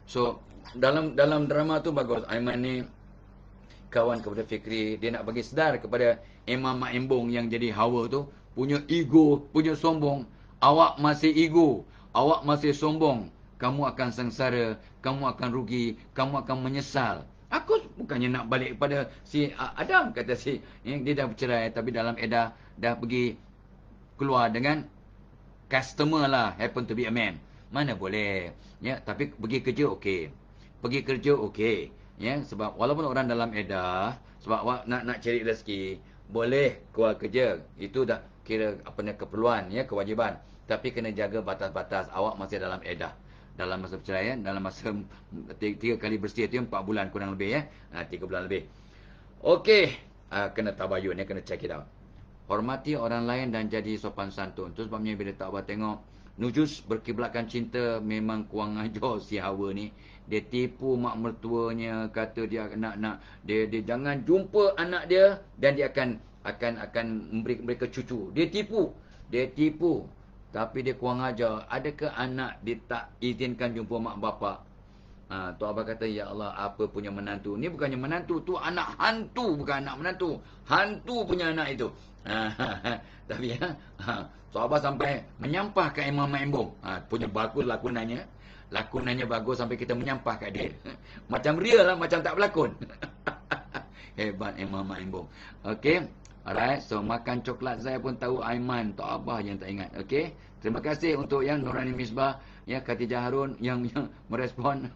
So dalam drama tu bagus. Aiman ni kawan kepada Fikri, dia nak bagi sedar kepada Imam Mak Embong yang jadi hawa tu, punya ego, punya sombong. Awak masih ego, awak masih sombong, kamu akan sengsara, kamu akan rugi, kamu akan menyesal. Aku bukannya nak balik kepada si Adam, kata si, dia dah bercerai, tapi dalam edah dah pergi keluar dengan customer lah, happen to be a man. Mana boleh, ya, tapi pergi kerja okey. Pergi kerja okey, ya, sebab walaupun orang dalam edah, sebab awak nak cari rezeki, boleh keluar kerja. Itu dah kira apa ni, keperluan, ya, kewajiban. Tapi kena jaga batas-batas. Awak masih dalam edah, dalam masa perceraian, dalam masa 3 kali bersih tu 4 bulan kurang lebih ya. 3 bulan lebih. Okey, kena tabayun ya, kena check it out. Hormati orang lain dan jadi sopan santun. Tu sebabnya bila tak buat tengok Nujus berkiblatkan cinta, memang kurang ajar si Hawa ni. Dia tipu mak mertuanya, kata dia nak dia jangan jumpa anak dia dan dia akan memberi mereka cucu. Dia tipu. Tapi dia kurang ajar. Adakah anak dia tak izinkan jumpa mak bapak? Tok Abah kata, ya Allah, apa punya menantu. Ni bukannya menantu, tu anak hantu, bukan anak menantu. Hantu punya anak itu. Tapi ya, Tok Abah sampai menyampah kat Imam Mak Embong. Punya bagus lakonannya. Lakonannya bagus sampai kita menyampah kat dia. Macam real lah, macam tak berlakon. Hebat Imam Mak Embong. Okey. Alright, so makan coklat saya pun tahu Aiman, Tok Abah yang tak ingat. Okey. Terima kasih untuk yang Nurani Misbah, ya, Khatijah Harun yang merespon.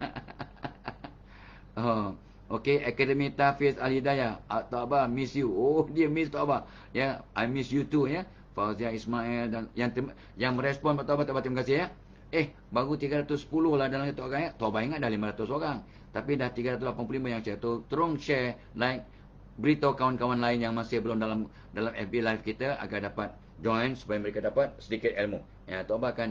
Okey, Akademi Tahfiz Al-Hidayah. Tok Abah miss you. Oh, dia miss Tok Abah. Ya, I miss you too ya. Fauzia Ismail dan yang merespon Tok Abah, terima kasih ya. Baru 310 lah dalam Tok Abah ingat dah 500 orang. Tapi dah 385 yang share tu. Terus share, like, beritahu kawan-kawan lain yang masih belum dalam FB Live kita agar dapat join supaya mereka dapat sedikit ilmu. Ya, Tok Abah akan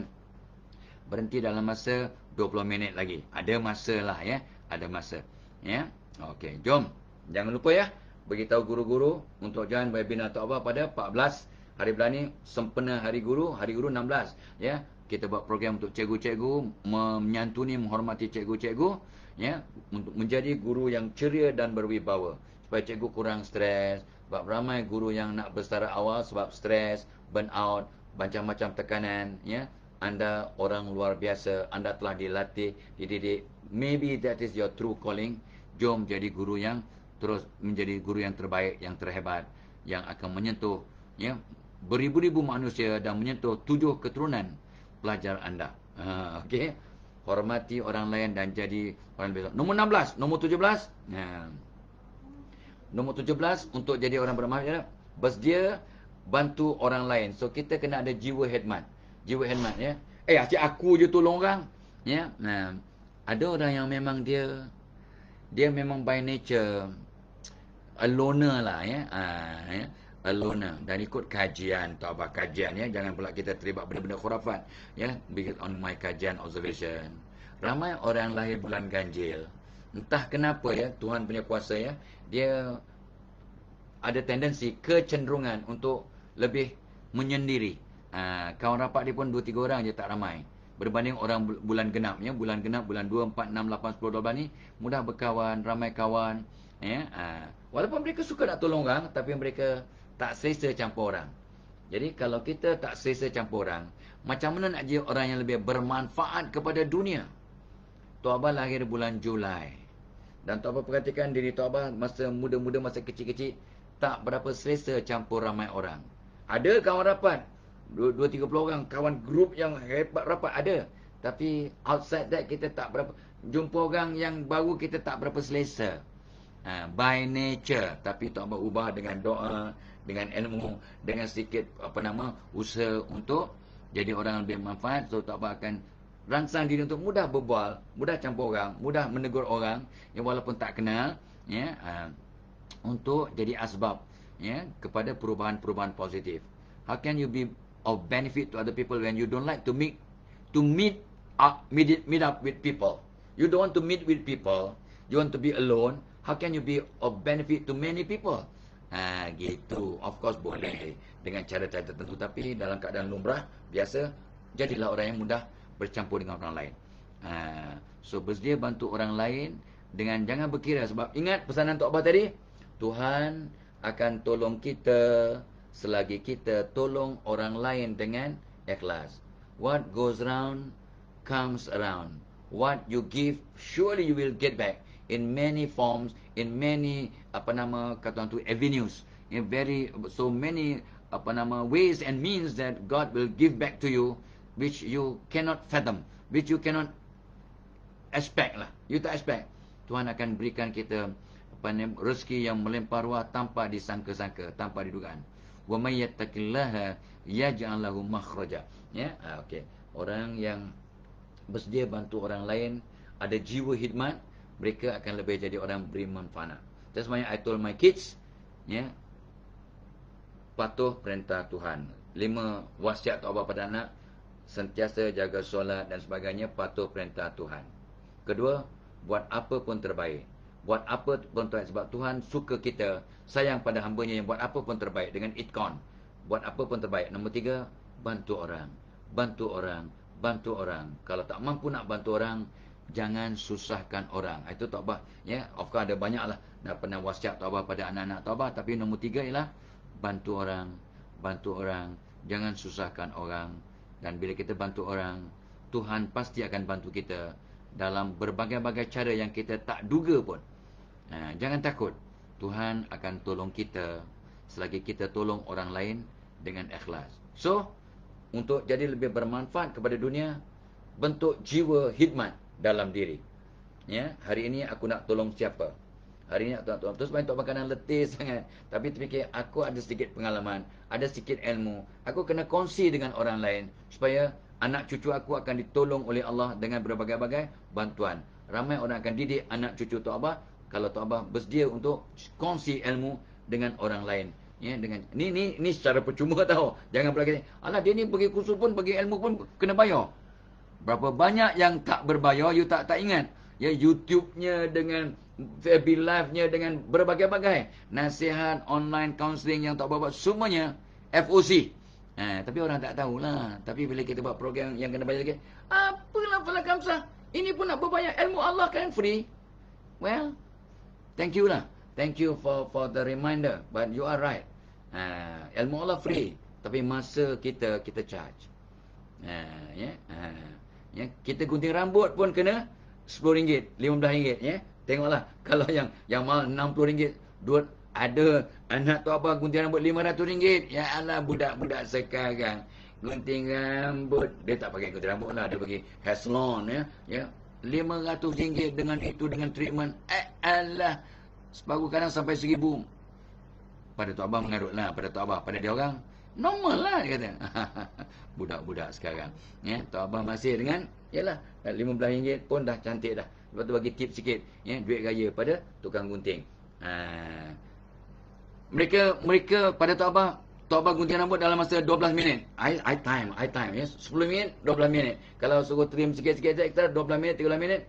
berhenti dalam masa 20 minit lagi. Ada masa lah ya, ada masa. Ya. Okey, jom. Jangan lupa ya, beritahu guru-guru untuk join webinar Tok Abah pada 14 hari bulan ni, sempena hari guru 16 ya. Kita buat program untuk cikgu-cikgu menyantuni, menghormati cikgu-cikgu ya, untuk menjadi guru yang ceria dan berwibawa supaya cikgu kurang stres. Sebab ramai guru yang nak bersetara awal sebab stres, burn out, macam-macam tekanan ya. Anda orang luar biasa, anda telah dilatih, dididik. Maybe that is your true calling. Jom jadi guru yang terus menjadi guru yang terbaik, yang terhebat, yang akan menyentuh ya beribu-ribu manusia dan menyentuh 7 keturunan pelajar anda. Okey. Hormati orang lain dan jadi orang besar. Nombor 16, nombor 17. Nombor 17 untuk jadi orang bermanfaat, bersedia bantu orang lain. So kita kena ada jiwa khidmat. Jiwa khidmat ya. Asyik aku je tolong orang. Ya. Ada orang yang memang dia memang by nature a loner lah ya. Ya. A loner. Dan ikut kajian, Tok Abah kajian ya. Jangan pula kita terlibat benda-benda khurafat ya. Based on my kajian observation. Ramai orang lahir bulan ganjil. Entah kenapa ya, Tuhan punya kuasa ya, dia ada tendensi, kecenderungan untuk lebih menyendiri. Kawan rapat dia pun 2-3 orang je, tak ramai. Berbanding orang bulan genap ya, bulan genap, bulan 2, 4, 6, 8, 10, 12 ni mudah berkawan, ramai kawan ya. Walaupun mereka suka nak tolong orang, tapi mereka tak selesa campur orang. Jadi kalau kita tak selesa campur orang, macam mana nak jadi orang yang lebih bermanfaat kepada dunia? Tok Abah lahir bulan Julai. Dan Tok Abah perhatikan diri Tok Abah masa muda-muda, masa kecil-kecil, tak berapa selesa campur ramai orang. Ada kawan rapat, 2-30 orang, kawan grup yang hebat rapat ada. Tapi outside that kita tak berapa, jumpa orang yang baru kita tak berapa selesa. By nature. Tapi Tok Abah ubah dengan doa, dengan ilmu, dengan sedikit usaha untuk jadi orang yang lebih manfaat. So Tok Abah akan rangsang diri untuk mudah berbual, mudah campur orang, mudah menegur orang yang walaupun tak kenal ya, untuk jadi asbab ya kepada perubahan-perubahan positif. How can you be of benefit to other people when you don't like to meet up with people? You don't want to meet with people, you want to be alone. How can you be of benefit to many people? Gitu. Of course boleh dengan cara-cara tertentu, tapi dalam keadaan lumrah biasa, jadilah orang yang mudah bercampur dengan orang lain. So bersedia bantu orang lain dengan jangan berkira. Sebab ingat pesanan Tok Abah tadi, Tuhan akan tolong kita selagi kita tolong orang lain dengan ikhlas. What goes round comes around. What you give, surely you will get back in many forms, in many avenues, in so many ways and means that God will give back to you, which you cannot fathom, which you cannot expect lah. You tak expect. Tuhan akan berikan kita rezeki yang melempar ruah tanpa disangka-sangka, tanpa didugaan. Wa may yattaqillaha yaj'al lahu makhraja. Ya, okey. Orang yang bersedia bantu orang lain, ada jiwa khidmat, mereka akan lebih jadi orang beri manfaat. That's why I told my kids, ya, patuh perintah Tuhan. 5 wasiat Tok Abah pada anak, sentiasa jaga solat dan sebagainya, patuh perintah Tuhan. Kedua, buat apa pun terbaik. Buat apa pun terbaik sebab Tuhan suka kita, sayang pada hamba-Nya yang buat apa pun terbaik dengan itqan. Buat apa pun terbaik. Nombor 3, bantu orang. Bantu orang, bantu orang. Kalau tak mampu nak bantu orang, jangan susahkan orang. Itu Tok Abah, ya. Of course ada banyaklah nak pernah wasiat Tok Abah pada anak-anak Tok Abah, tapi nombor 3 ialah bantu orang, bantu orang. Jangan susahkan orang. Dan bila kita bantu orang, Tuhan pasti akan bantu kita dalam berbagai-bagai cara yang kita tak duga pun. Jangan takut. Tuhan akan tolong kita selagi kita tolong orang lain dengan ikhlas. So, untuk jadi lebih bermanfaat kepada dunia, bentuk jiwa khidmat dalam diri. Ya, hari ini aku nak tolong siapa? Hari ini aku nak tolong. Terus main tok makanan letih sangat. Tapi terfikir aku ada sedikit pengalaman, ada sedikit ilmu. Aku kena kongsi dengan orang lain supaya anak cucu aku akan ditolong oleh Allah dengan berbagai-bagai bantuan. Ramai orang akan didik anak cucu Tok Abah kalau Tok Abah bersedia untuk kongsi ilmu dengan orang lain. Ya, dengan ni secara percuma tahu. Jangan pula kata, alah dia ni pergi kursus pun, pergi ilmu pun kena bayar. Berapa banyak yang tak berbayar, you tak ingat. Ya, YouTube-nya dengan FB Live-nya dengan berbagai-bagai nasihat online counselling yang tak buat semuanya FOC. Tapi orang tak tahulah. Tapi bila kita buat program yang kena bayar lagi, apalah Falak Kamsah, ini pun nak berbayar, ilmu Allah kan free. Well, thank you lah. Thank you for the reminder. But you are right. Ilmu Allah free, tapi masa kita charge. Ya, kita gunting rambut pun kena RM10, RM15, ya. Tengoklah kalau yang mahal RM60, ada anak Tok Abah gunting rambut RM500. Ya Allah, budak-budak sekarang gunting rambut, dia tak pakai gunting rambut lah, dia pergi hair salon, ya. RM500 dengan itu, dengan treatment. Allah, separuh kadang sampai RM1,000. Pada Tok Abah mengarutlah, pada Tok Abah, pada dia orang normal lah, dia kata. Budak-budak sekarang, ya. Tok Abah masih dengan, yalah, RM15 pun dah cantik dah. Lepas tu bagi tip sikit, ya, duit raya pada tukang gunting. Mereka pada Tok Abah gunting rambut dalam masa 12 minit. I time, ya. 10 minit, 12 minit. Kalau suruh trim sikit-sikit extra, 12 minit, 13 minit,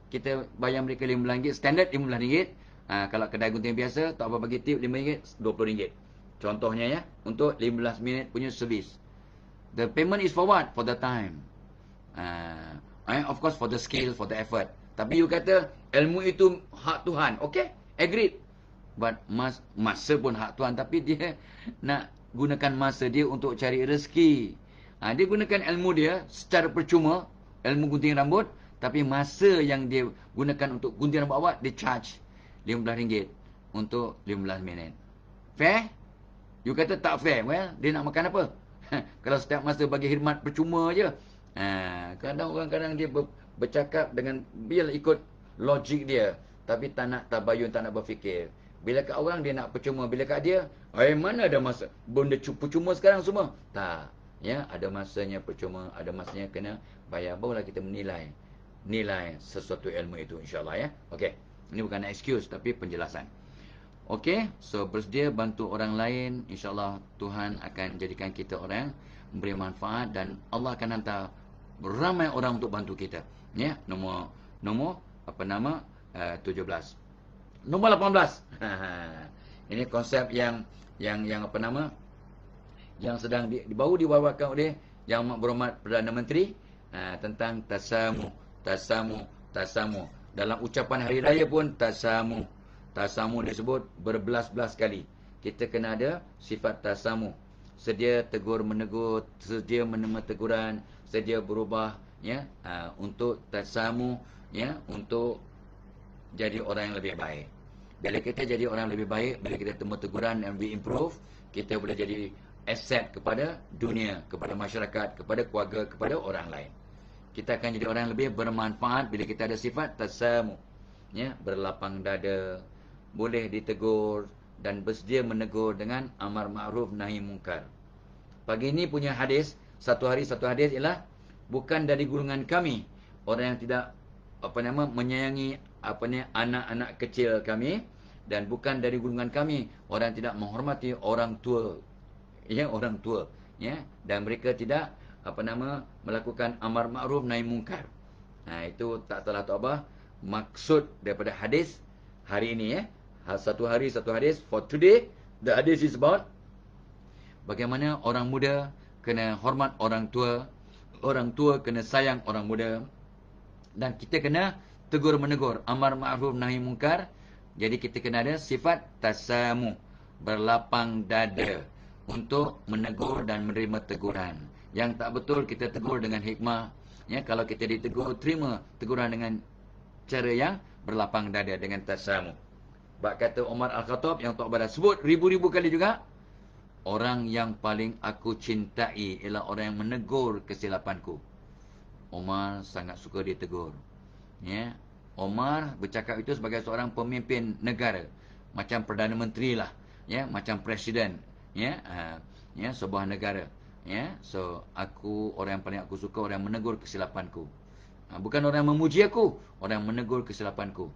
kita bayar mereka RM15, standard RM15. Kalau kedai gunting biasa, Tok Abah bagi tip RM5, RM20. Contohnya, ya, untuk 15 minit punya servis. The payment is for what? For the time. Of course for the skill, for the effort. Tapi you kata ilmu itu hak Tuhan. Okay? Agreed. But masa pun hak Tuhan. Tapi dia nak gunakan masa dia untuk cari rezeki. Dia gunakan ilmu dia secara percuma. Ilmu gunting rambut. Tapi masa yang dia gunakan untuk gunting rambut awak, dia charge RM15 untuk 15 minit. Fair? You kata tak fair. Well, dia nak makan apa? Kalau setiap masa bagi khidmat percuma je. Kadang orang dia bercakap dengan, biar ikut logik dia, tapi tak nak tabayun, tak nak berfikir. Bila kat orang dia nak percuma, bila kat dia, mana ada masa benda percuma sekarang semua. Tak, ya, ada masanya percuma, ada masanya kena bayar. Barulah kita menilai sesuatu ilmu itu, insyaAllah, ya. Okey, ini bukan excuse tapi penjelasan. Okey, so bersedia bantu orang lain, insyaAllah Tuhan akan jadikan kita orang memberi manfaat dan Allah akan hantar ramai orang untuk bantu kita. Ya, nombor 17. Nombor 18. Ini konsep yang yang sedang baru dibawakan oleh Yang Amat Berhormat Perdana Menteri tentang tasamu. Dalam ucapan hari raya pun tasamu disebut berbelas-belas kali. Kita kena ada sifat tasamu. Sedia tegur menegur, sedia menerima teguran, sedia berubah, ya, untuk tasamu, ya, untuk jadi orang yang lebih baik. Bila kita jadi orang yang lebih baik, bila kita terima teguran and we improve, kita boleh jadi aset kepada dunia, kepada masyarakat, kepada keluarga, kepada orang lain. Kita akan jadi orang yang lebih bermanfaat bila kita ada sifat tasamu, ya, berlapang dada, boleh ditegur dan bersedia menegur dengan amar ma'ruf nahi mungkar. Pagi ini punya hadis, satu hadis ialah bukan dari golongan kami orang yang tidak menyayangi anak-anak kecil kami, dan bukan dari golongan kami orang yang tidak menghormati orang tua, ya, dan mereka tidak melakukan amar ma'ruf nahi mungkar. Itu tak salah Tok Abah maksud daripada hadis hari ini, ya. Satu hadis for today. The hadis is about bagaimana orang muda kena hormat orang tua kena sayang orang muda, dan kita kena tegur menegur, amar ma'ruf nahi mungkar. Jadi kita kena ada sifat tasamu, berlapang dada untuk menegur dan menerima teguran. Yang tak betul kita tegur dengan hikmah, ya. Kalau kita ditegur, terima teguran dengan cara yang berlapang dada, dengan tasamu. Bak kata Umar Al-Khattab yang Tok Abah dah sebut ribu-ribu kali juga, orang yang paling aku cintai ialah orang yang menegur kesilapanku. Umar sangat suka ditegur, ya. Umar bercakap itu sebagai seorang pemimpin negara, macam Perdana Menteri lah, ya, macam Presiden, ya, sebuah negara, ya. So orang yang paling aku suka orang yang menegur kesilapanku. Bukan orang yang memuji aku, orang yang menegur kesilapanku.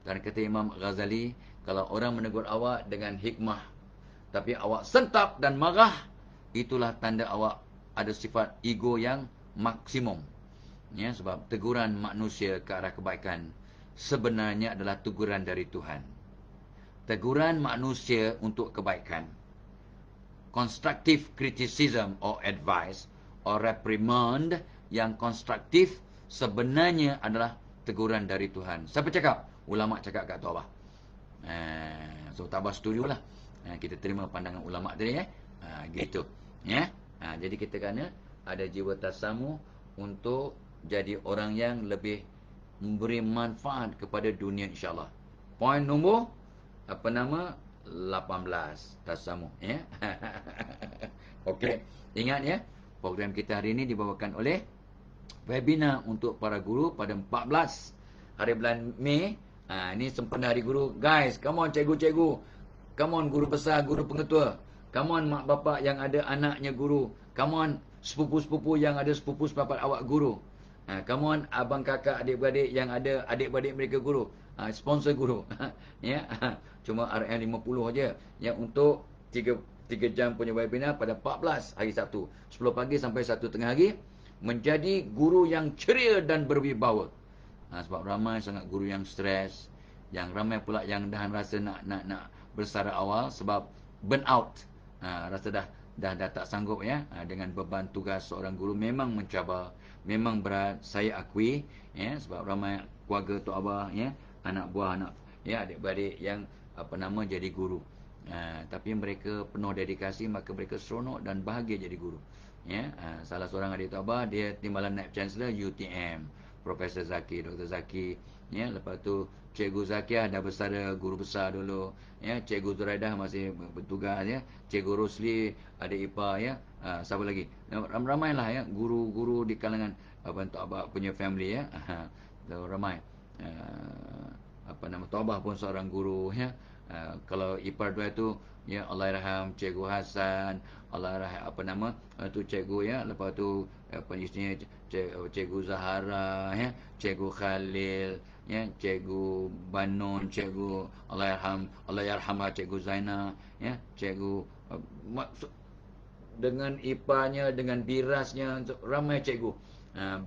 Dan kata Imam Ghazali, kalau orang menegur awak dengan hikmah, tapi awak sentap dan marah, itulah tanda awak ada sifat ego yang maksimum. Ya, sebab teguran manusia ke arah kebaikan sebenarnya adalah teguran dari Tuhan. Teguran manusia untuk kebaikan, constructive criticism or advice or reprimand yang konstruktif sebenarnya adalah teguran dari Tuhan. Siapa cakap? Ulama cakap kat Taubah. So Taubah setuju lah. Kita terima pandangan ulama tadi gitu. Ya. Jadi kita kena ada jiwa tasamuh untuk jadi orang yang lebih memberi manfaat kepada dunia, insya-Allah. Poin nombor 18, tasamuh, ya. Okey, ingat ya, program kita hari ini dibawakan oleh webinar untuk para guru pada 14 hari bulan Mei. Ini sempena hari guru. Guys, come on cikgu-cikgu. Come on guru besar, guru pengetua. Come on mak bapak yang ada anaknya guru. Come on sepupu-sepupu yang ada sepupu-sepapat awak guru. Come on abang kakak adik-beradik yang ada adik-beradik mereka guru. Sponsor guru. Ya. Cuma RM50 aja yang untuk 3 jam punya webinar pada 14 hari Sabtu, 10 pagi sampai 1 tengah hari, menjadi guru yang ceria dan berwibawa. Sebab ramai sangat guru yang stres, yang ramai pula yang dah rasa nak bersara awal sebab burn out. Rasa dah tak sanggup ya, dengan beban tugas seorang guru memang mencabar, memang berat, saya akui ya, sebab ramai keluarga tok abah ya, anak buah anak ya, adik-beradik yang jadi guru. Tapi mereka penuh dedikasi, maka mereka seronok dan bahagia jadi guru. Ya, salah seorang adik tok abah, dia timbalan naib chancellor UTM, Profesor Zaki, Dr. Zaki. Ya, lepas tu Cikgu Zakiah dah bersara guru besar dulu. Ya, Cikgu Zuraidah masih bertugas ya. Cikgu Rosli adik ipar ya. Siapa lagi? Ramailah ya guru-guru di kalangan tok abah punya family ya. Ramai. Tok abah pun seorang guru ya. Kalau ipar dua tu ya, Allahyarham Cikgu Hasan, Allahyarham tu cikgu ya, lepas tu isterinya Cikgu Zahara ya, Cikgu Khalil ya, Cikgu Banon, Cikgu Allahyarhamha Cikgu Zainah ya, Cikgu dengan iparnya, dengan birasnya, ramai cikgu.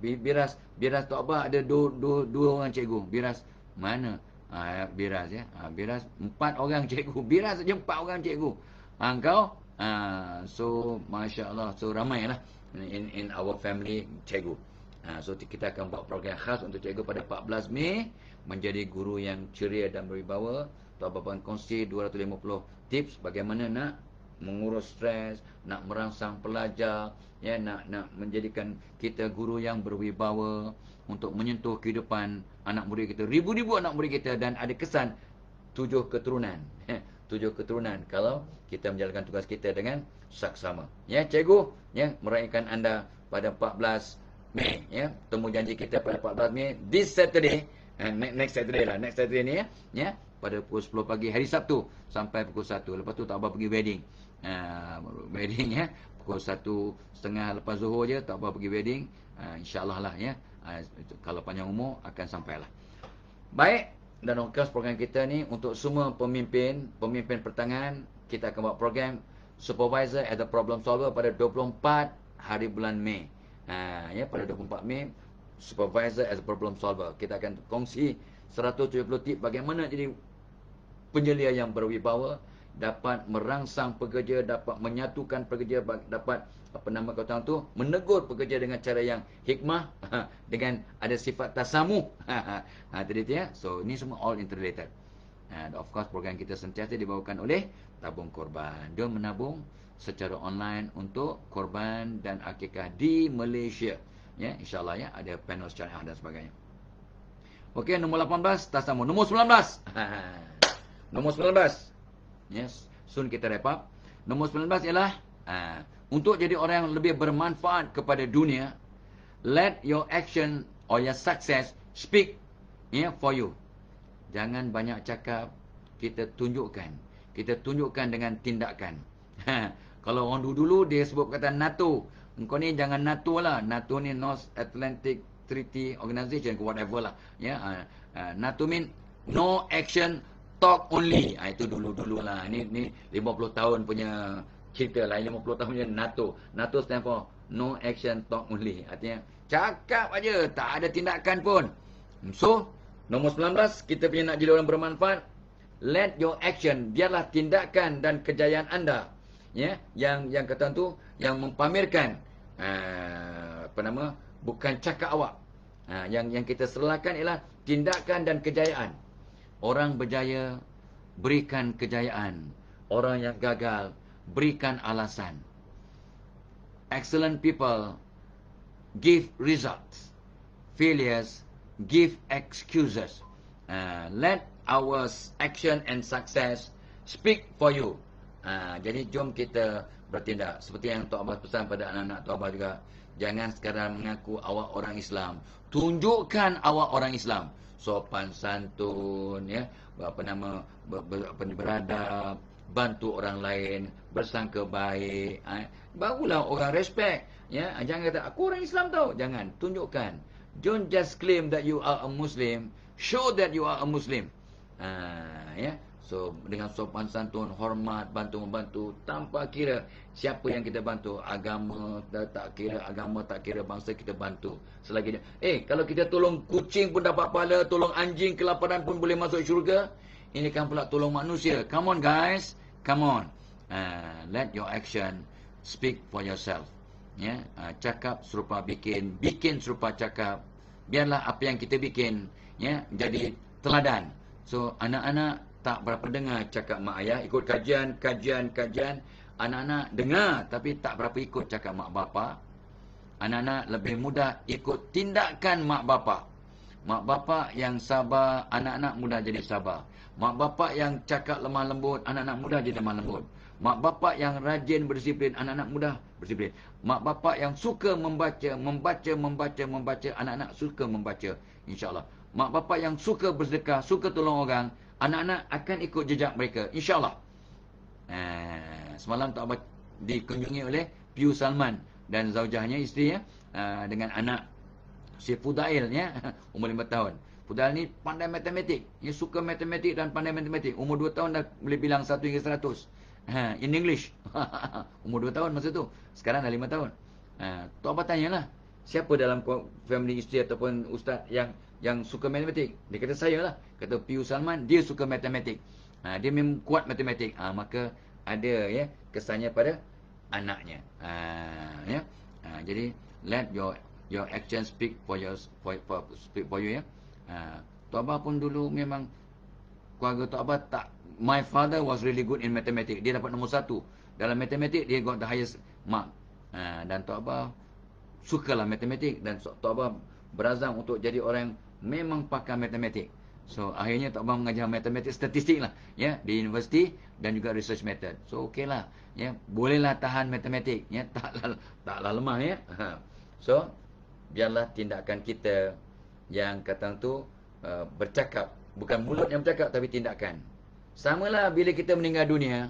Biras tok abah ada dua orang cikgu. Biras mana? Biras ya. Biras 4 orang cikgu. Biras saja 4 orang cikgu. Engkau so masya-Allah, so ramailah in our family cikgu. So kita akan buat program khas untuk cikgu pada 14 Mei, menjadi guru yang ceria dan berwibawa. Tok abah kongsi 250 tips bagaimana nak mengurus stres, nak merangsang pelajar, ya, nak menjadikan kita guru yang berwibawa untuk menyentuh kehidupan anak murid kita, ribu-ribu anak murid kita, dan ada kesan 7 keturunan. 7 keturunan kalau kita menjalankan tugas kita dengan saksama. Ya, cikgu, ya, meraihkan anda pada 14 Mei, ya. Temu janji kita pada 14 Mei this Saturday. Next Saturday lah, next Saturday ni ya, pada pukul 10 pagi hari Sabtu sampai pukul 1. Lepas tu tak apa pergi wedding. Wedding ya, pukul 1:30 lepas Zuhur je, tak apa pergi wedding. InsyaAllah lah ya. Kalau panjang umur akan sampailah. Baik, dan ongkos program kita ni untuk semua pemimpin pertengahan. Kita akan buat program Supervisor as a Problem Solver pada 24 hari bulan Mei. Ya, pada 24 Mei, Supervisor as a Problem Solver. Kita akan kongsi 170 tip bagaimana jadi penyelia yang berwibawa, dapat merangsang pekerja, dapat menyatukan pekerja, dapat kata tu, menegur pekerja dengan cara yang hikmah, dengan ada sifat tasamuh. Tadi tu ya. So ini semua all interrelated. Of course program kita sentiasa dibawakan oleh Tabung Korban. Dia menabung secara online untuk korban dan akikah di Malaysia. Ya, insya-Allah ya, ada panel syariah dan sebagainya. Okey, nombor 18 tasamuh. Nombor 19. Nombor 19. Yes, soon kita wrap up. Nombor 19 ialah untuk jadi orang yang lebih bermanfaat kepada dunia, let your action or your success speak for you. Jangan banyak cakap, kita tunjukkan. Kita tunjukkan dengan tindakan. Kalau orang dulu dia sebut perkataan NATO, engkau ni jangan NATO lah. NATO ni North Atlantic Treaty Organization, whatever lah. Ya, NATO mean No action, talk only. Itu dulu-dulu lah. Ni 50 tahun punya cerita lah. 50 tahun punya NATO. NATO stand for no action, talk only. Artinya cakap aja, tak ada tindakan pun. So, nombor 19, kita punya nak jadi orang bermanfaat. Let your action, biarlah tindakan dan kejayaan anda, ya, yang kata tu, yang mempamerkan bukan cakap awak. Yang kita serlakan ialah tindakan dan kejayaan. Orang berjaya, berikan kejayaan. Orang yang gagal, berikan alasan. Excellent people give results. Failures give excuses. Let our action and success speak for you. Jadi jom kita bertindak. Seperti yang Tok Abbas pesan pada anak-anak Tok Abbas juga. Jangan sekadar mengaku awak orang Islam. Tunjukkan awak orang Islam. Sopan santun, ya, beradab, bantu orang lain, bersangka baik. Barulah orang respect. Ya, jangan kata aku orang Islam tau. Jangan, tunjukkan. Don't just claim that you are a Muslim. Show that you are a Muslim. Ya. So dengan sopan santun, hormat, bantu-membantu, tanpa kira siapa yang kita bantu, agama tak kira, agama tak kira, bangsa kita bantu. Selagi dia, kalau kita tolong kucing pun dapat pahala, tolong anjing kelaparan pun boleh masuk syurga, ini kan pula tolong manusia. Come on guys, come on. Let your action speak for yourself. Ya, cakap serupa bikin, bikin serupa cakap. Biarlah apa yang kita bikin, ya, jadi teladan. So anak-anak tak berapa dengar cakap mak ayah, ikut kajian. Anak-anak dengar tapi tak berapa ikut cakap mak bapa. Anak-anak lebih mudah ikut tindakan mak bapa. Mak bapa yang sabar, anak-anak mudah jadi sabar. Mak bapa yang cakap lemah lembut, anak-anak mudah jadi lemah lembut. Mak bapa yang rajin berdisiplin, anak-anak mudah berdisiplin. Mak bapa yang suka membaca, anak-anak suka membaca, insya-Allah. Mak bapa yang suka bersedekah, suka tolong orang, anak-anak akan ikut jejak mereka, insya-Allah. Semalam Tok Abbas dikunjungi oleh Pius Salman dan zaujahnya, isterinya, dengan anak si Fudail, ya, umur 5 tahun. Fudail ni pandai matematik, dia suka matematik dan pandai matematik. Umur 2 tahun dah boleh bilang 1 hingga 100. In English. Umur 2 tahun masa tu. Sekarang dah 5 tahun. Tok Abbas tanyalah, siapa dalam family isteri ataupun ustaz yang suka matematik? Dia kata saya lah. Kata Pius Salman, dia suka matematik. Dia memang kuat matematik. Maka ada, ya, kesannya pada anaknya. Ya. Jadi let your action speak for you, ya. Tok Abbas pun dulu memang, keluarga Tok Abbas tak, my father was really good in mathematics. Dia dapat nombor 1 dalam matematik, dia got the highest mark. Dan Tok Abbas sukalah matematik, dan Tok Abbas berazam untuk jadi orang yang memang pakar matematik. So akhirnya Tok Abbas mengajar matematik statistik lah, ya, di universiti dan juga research method. So okeylah, ya, bolehlah tahan matematik, ya, taklah lemah, ya. So biarlah tindakan kita yang kata tu bercakap, bukan mulut yang bercakap tapi tindakan. Samalah bila kita meninggal dunia,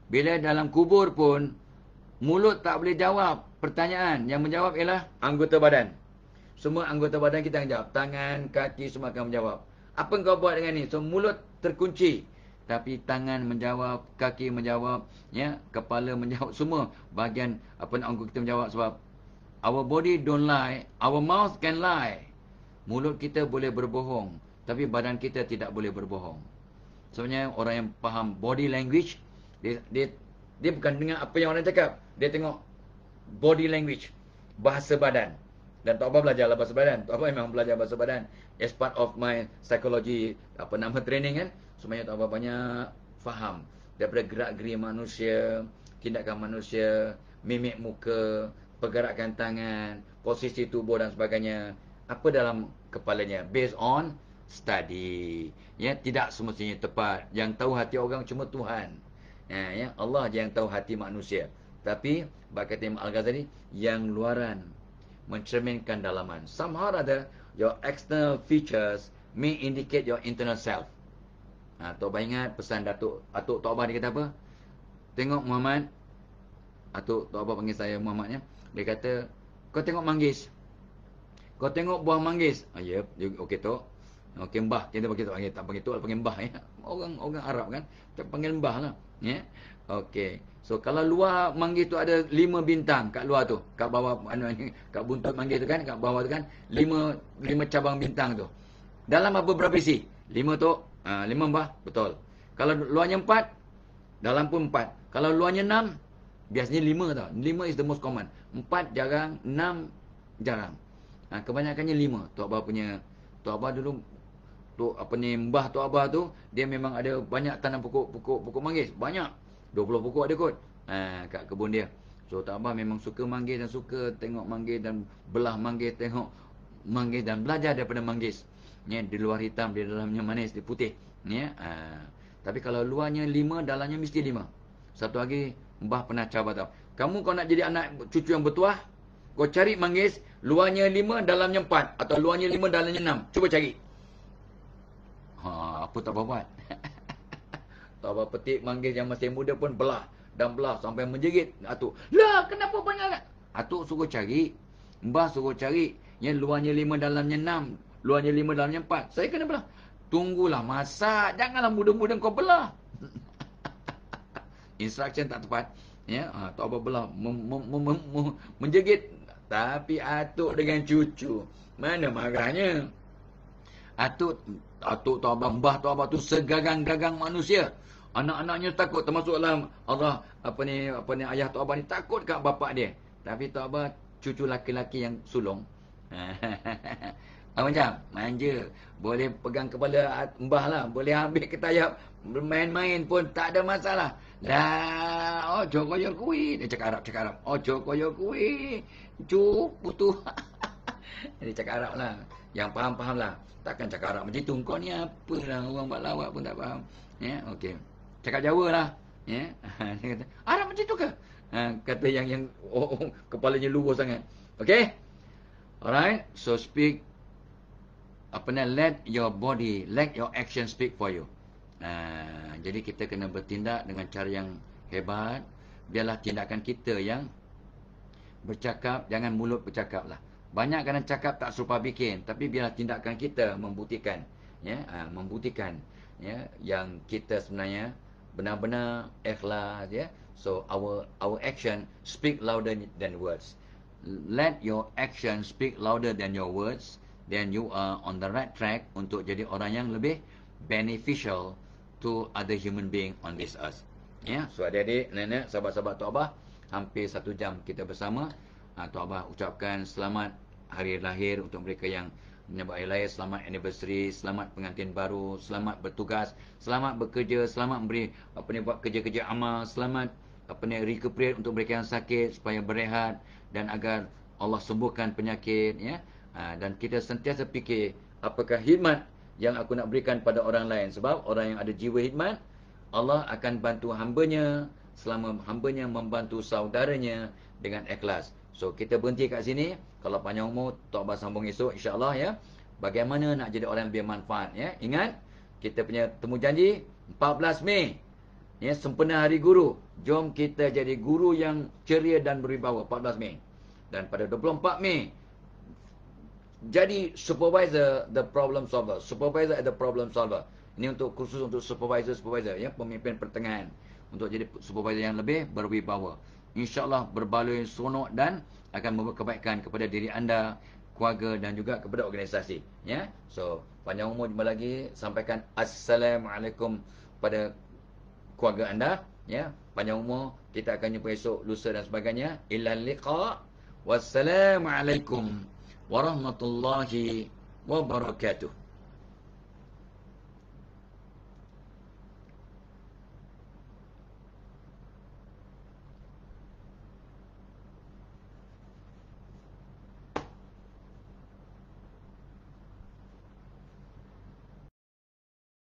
bila dalam kubur pun mulut tak boleh jawab pertanyaan, yang menjawab ialah anggota badan. Semua anggota badan kita akan jawab, tangan, kaki semua akan menjawab. Apa kau buat dengan ni? So mulut terkunci, tapi tangan menjawab, kaki menjawab, ya, kepala menjawab, semua bahagian anggota kita menjawab. Sebab our body don't lie, our mouth can lie. Mulut kita boleh berbohong, tapi badan kita tidak boleh berbohong. Sebenarnya orang yang faham body language, dia bukan dengar apa yang orang cakap, dia tengok body language, bahasa badan. Dan Tok Abbas belajarlah bahasa badan. Tok Abbas memang belajar bahasa badan as part of my psychology training, kan. Sebenarnya Tok Abbas banyak faham daripada gerak-geri manusia, tindakan manusia, mimik muka, pergerakan tangan, posisi tubuh dan sebagainya. Apa dalam kepalanya, based on study, ya, tidak semestinya tepat. Yang tahu hati orang cuma Tuhan, ya, Allah je yang tahu hati manusia. Tapi bab kata Imam Al-Ghazali, yang luaran mencerminkan dalaman. Somehow or other, your external features may indicate your internal self. Tok Abbas ingat pesan Tok Abbas, dia kata apa? Tengok Muhammad, Tok Abbas panggil saya Muhammad, ya. Dia kata, kau tengok manggis, kau tengok buah manggis. Ya, okey Tok. Okey, mbah kita panggil tak panggil tok, panggil mbah ya. Orang Arab kan, kita panggil mbah lah ya. Okey. So kalau luar manggil tu ada 5 bintang kat luar tu, kat bawah kat buntut manggil tu kan, kat bawah tu kan 5 cabang bintang tu. Dalam apa berapa isi? 5 tok, 5 mbah, betul. Kalau luarnya 4, dalam pun 4. Kalau luarnya 6, biasanya 5 tau. 5 is the most common. 4 jarang, 6 jarang. Kebanyakannya 5. Tok Abah punya, Tok Abah dulu mbah Tok Abah tu dia memang ada banyak tanam pokok manggis, banyak 20 pokok ada kot kat kebun dia. So Tok Abah memang suka manggis dan suka tengok manggis dan belah manggis, tengok manggis dan belajar daripada manggis ya. Di luar hitam, di dalamnya manis, di putih ya. Tapi kalau luarnya 5, dalamnya mesti 5. Satu lagi mbah pernah cabar tau, kamu kalau nak jadi anak cucu yang bertuah, kau cari manggis luarnya 5, dalamnya 4, atau luarnya 5, dalamnya 6. Cuba cari. Apa tak apa buat? Tak apa, petik manggis yang masih muda pun belah dan belah sampai menjerit. Atuk, lah kenapa banyak? Atuk suruh cari, mbah suruh cari yang luarnya 5, dalamnya 6, luarnya 5, dalamnya 4. Saya kena belah. Tunggulah masak, janganlah muda-muda kau belah. Instruction tak tepat ya. Tak apa belah menjerit. Tapi atuk dengan cucu mana marahnya? Atuk Tok Abah, mbah Tok Abah tu segagang-gagang manusia. Anak-anaknya takut, termasuk dalam Allah ayah Tok Abah ni takut kat bapak dia. Tapi Tok Abah cucu laki-laki yang sulung. Macam manja, boleh pegang kepala mbah lah, boleh ambil ketayap, bermain-main pun tak ada masalah. Lah, ojo koyo kuwi, dia cakap Arab. Ojo koyo kuwi, cu putu. Dia cakap Arab lah. Yang faham lah. Takkan cakap Arab macam tu. Kau ni apa lah, orang buat lawak pun tak faham. Ya, okey. Cakap Jawa lah. Ya. Dia kata, Arab macam tu ke? Kata yang kepalanya lurus sangat. Okey. Alright. So speak let your body, let your action speak for you. Jadi kita kena bertindak dengan cara yang hebat. Biarlah tindakan kita yang bercakap, jangan mulut bercakap lah. Banyak kadang cakap tak serupa bikin, tapi biarlah tindakan kita membuktikan ya, membuktikan ya yang kita sebenarnya benar-benar ikhlas ya. So our action speak louder than words. Let your action speak louder than your words, then you are on the right track untuk jadi orang yang lebih beneficial to other human being on this earth. Ya, so adik-adik, nenek, sahabat-sahabat Tok Abah, hampir 1 jam kita bersama. Tok Abah ucapkan selamat hari lahir untuk mereka yang menyambut hari lahir, selamat anniversary, selamat pengantin baru, selamat bertugas, selamat bekerja, selamat buat kerja-kerja amal, selamat recuperate untuk mereka yang sakit supaya berehat dan agar Allah sembuhkan penyakit ya. Dan kita sentiasa fikir apakah khidmat yang aku nak berikan pada orang lain, sebab orang yang ada jiwa khidmat, Allah akan bantu hambanya selama hambanya membantu saudaranya dengan ikhlas. So kita berhenti kat sini. Kalau panjang umur, Tok Abah sambung esok insya-Allah ya. Bagaimana nak jadi orang yang bermanfaat ya. Ingat, kita punya temu janji 14 Mei. Ya, sempena Hari Guru. Jom kita jadi guru yang ceria dan berwibawa 14 Mei. Dan pada 24 Mei jadi supervisor the problem solver. Supervisor at the problem solver. Ini untuk khusus untuk supervisor ya, pemimpin pertengahan. Untuk jadi supervisor yang lebih berwibawa. InsyaAllah berbaloi seronok dan akan membawa kebaikan kepada diri anda, keluarga dan juga kepada organisasi ya. So panjang umur, jumpa lagi. Sampaikan assalamualaikum pada keluarga anda ya. Panjang umur, kita akan jumpa esok, lusa dan sebagainya. Ila liqa. Wassalamualaikum warahmatullahi wabarakatuh.